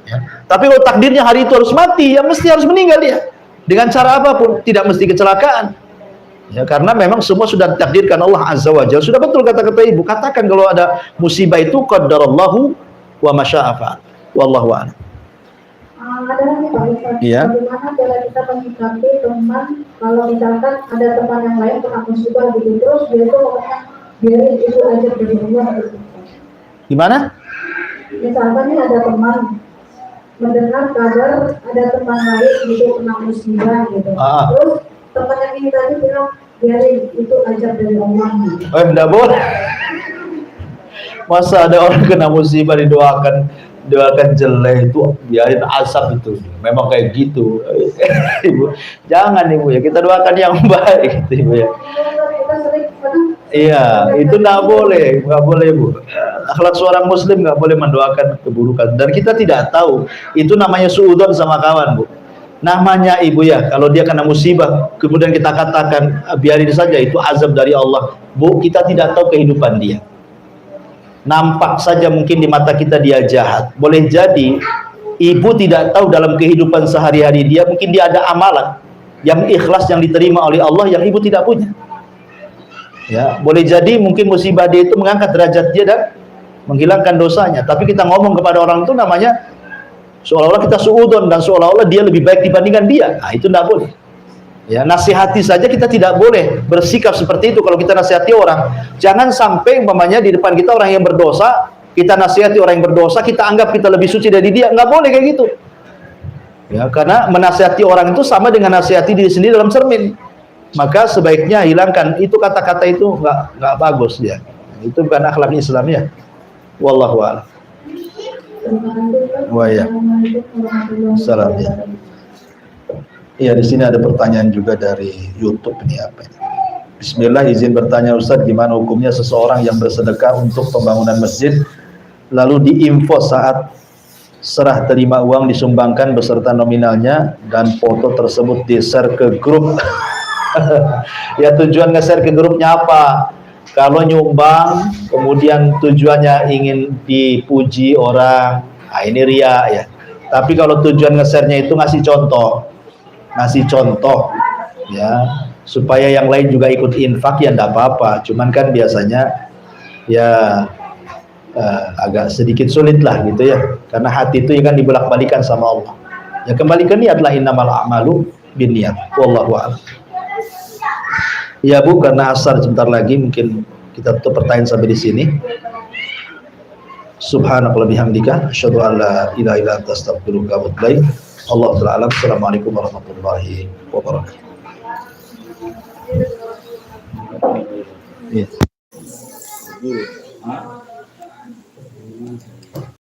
Ya. Tapi kalau takdirnya hari itu harus mati, ya mesti harus meninggal dia. Dengan cara apapun, tidak mesti kecelakaan. Ya, karena memang semua sudah ditakdirkan Allah Azza wa Jalla. Sudah betul kata-kata ibu. Katakan kalau ada musibah itu qaddarallahu wa masya'a fa'al. Wallahu a'lam. Ada lagi Pak Ustaz, Iya. bagaimana cara kita menyikapi teman kalau misalkan ada teman yang lain kena musibah gitu, terus dia itu ngomongnya biarin itu aja dari Allah gitu. Gimana? Misalkan nih ada teman mendengar kabar ada teman lain gitu kena musibah gitu, terus teman yang ini tadi bilang biarin itu aja dari Allah gitu. Enggak boleh. Masa ada orang kena musibah didoakan jelek, itu biarin asap itu. Memang kayak gitu. Ibu, jangan ibu ya, kita doakan yang baik gitu, ibu ya. Kita sering Iya, itu nggak boleh Bu. Akhlak seorang Muslim nggak boleh mendoakan keburukan. Dan kita tidak tahu itu namanya suudzon sama kawan Bu. Namanya ibu ya, kalau dia kena musibah, kemudian kita katakan biarin saja itu azab dari Allah. Bu, kita tidak tahu kehidupan dia. Nampak saja mungkin di mata kita dia jahat. Boleh jadi ibu tidak tahu dalam kehidupan sehari-hari dia, mungkin dia ada amalan yang ikhlas yang diterima oleh Allah yang ibu tidak punya. Ya, boleh jadi mungkin musibah dia itu mengangkat derajat dia dan menghilangkan dosanya. Tapi kita ngomong kepada orang itu namanya seolah-olah kita suudzon dan seolah-olah dia lebih baik dibandingkan dia. Nah, itu tidak boleh. Ya, nasihati saja kita tidak boleh bersikap seperti itu kalau kita nasihati orang. Jangan sampai umpamanya di depan kita orang yang berdosa, kita nasihati orang yang berdosa, kita anggap kita lebih suci dari dia. Nggak boleh kayak gitu. Ya, karena menasihati orang itu sama dengan nasihati diri sendiri dalam cermin. Maka sebaiknya hilangkan itu kata-kata itu nggak bagus ya. Itu bukan akhlak Islam ya. Wallahu a'lam. Wa ya. Salam ya. Iya, di sini ada pertanyaan juga dari YouTube ini apa ini? Bismillah, izin bertanya Ustadz, gimana hukumnya seseorang yang bersedekah untuk pembangunan masjid lalu diinfo saat serah terima uang disumbangkan beserta nominalnya dan foto tersebut di-share ke grup. Ya, tujuan nge-share ke grupnya apa? Kalau nyumbang kemudian tujuannya ingin dipuji orang, nah ini ria ya. Tapi kalau tujuan nge-share-nya itu ngasih contoh ya, supaya yang lain juga ikut infak ya enggak apa-apa. Cuman kan biasanya ya agak sedikit sulit lah gitu ya, karena hati itu kan dibolak-balikan sama Allah. Ya kembali ke niat lah, innamal a'malu binniyat. Wallahu a'lam. Ya Bu, karena asar sebentar lagi, mungkin kita tutup pertanyaan sampai di sini. Subhanallah bihamdika, asyhadu an la ilaha illa anta astaghfiruka wa atubu ilaik. Allahu ta'ala. Assalamualaikum warahmatullahi wabarakatuh. Iya.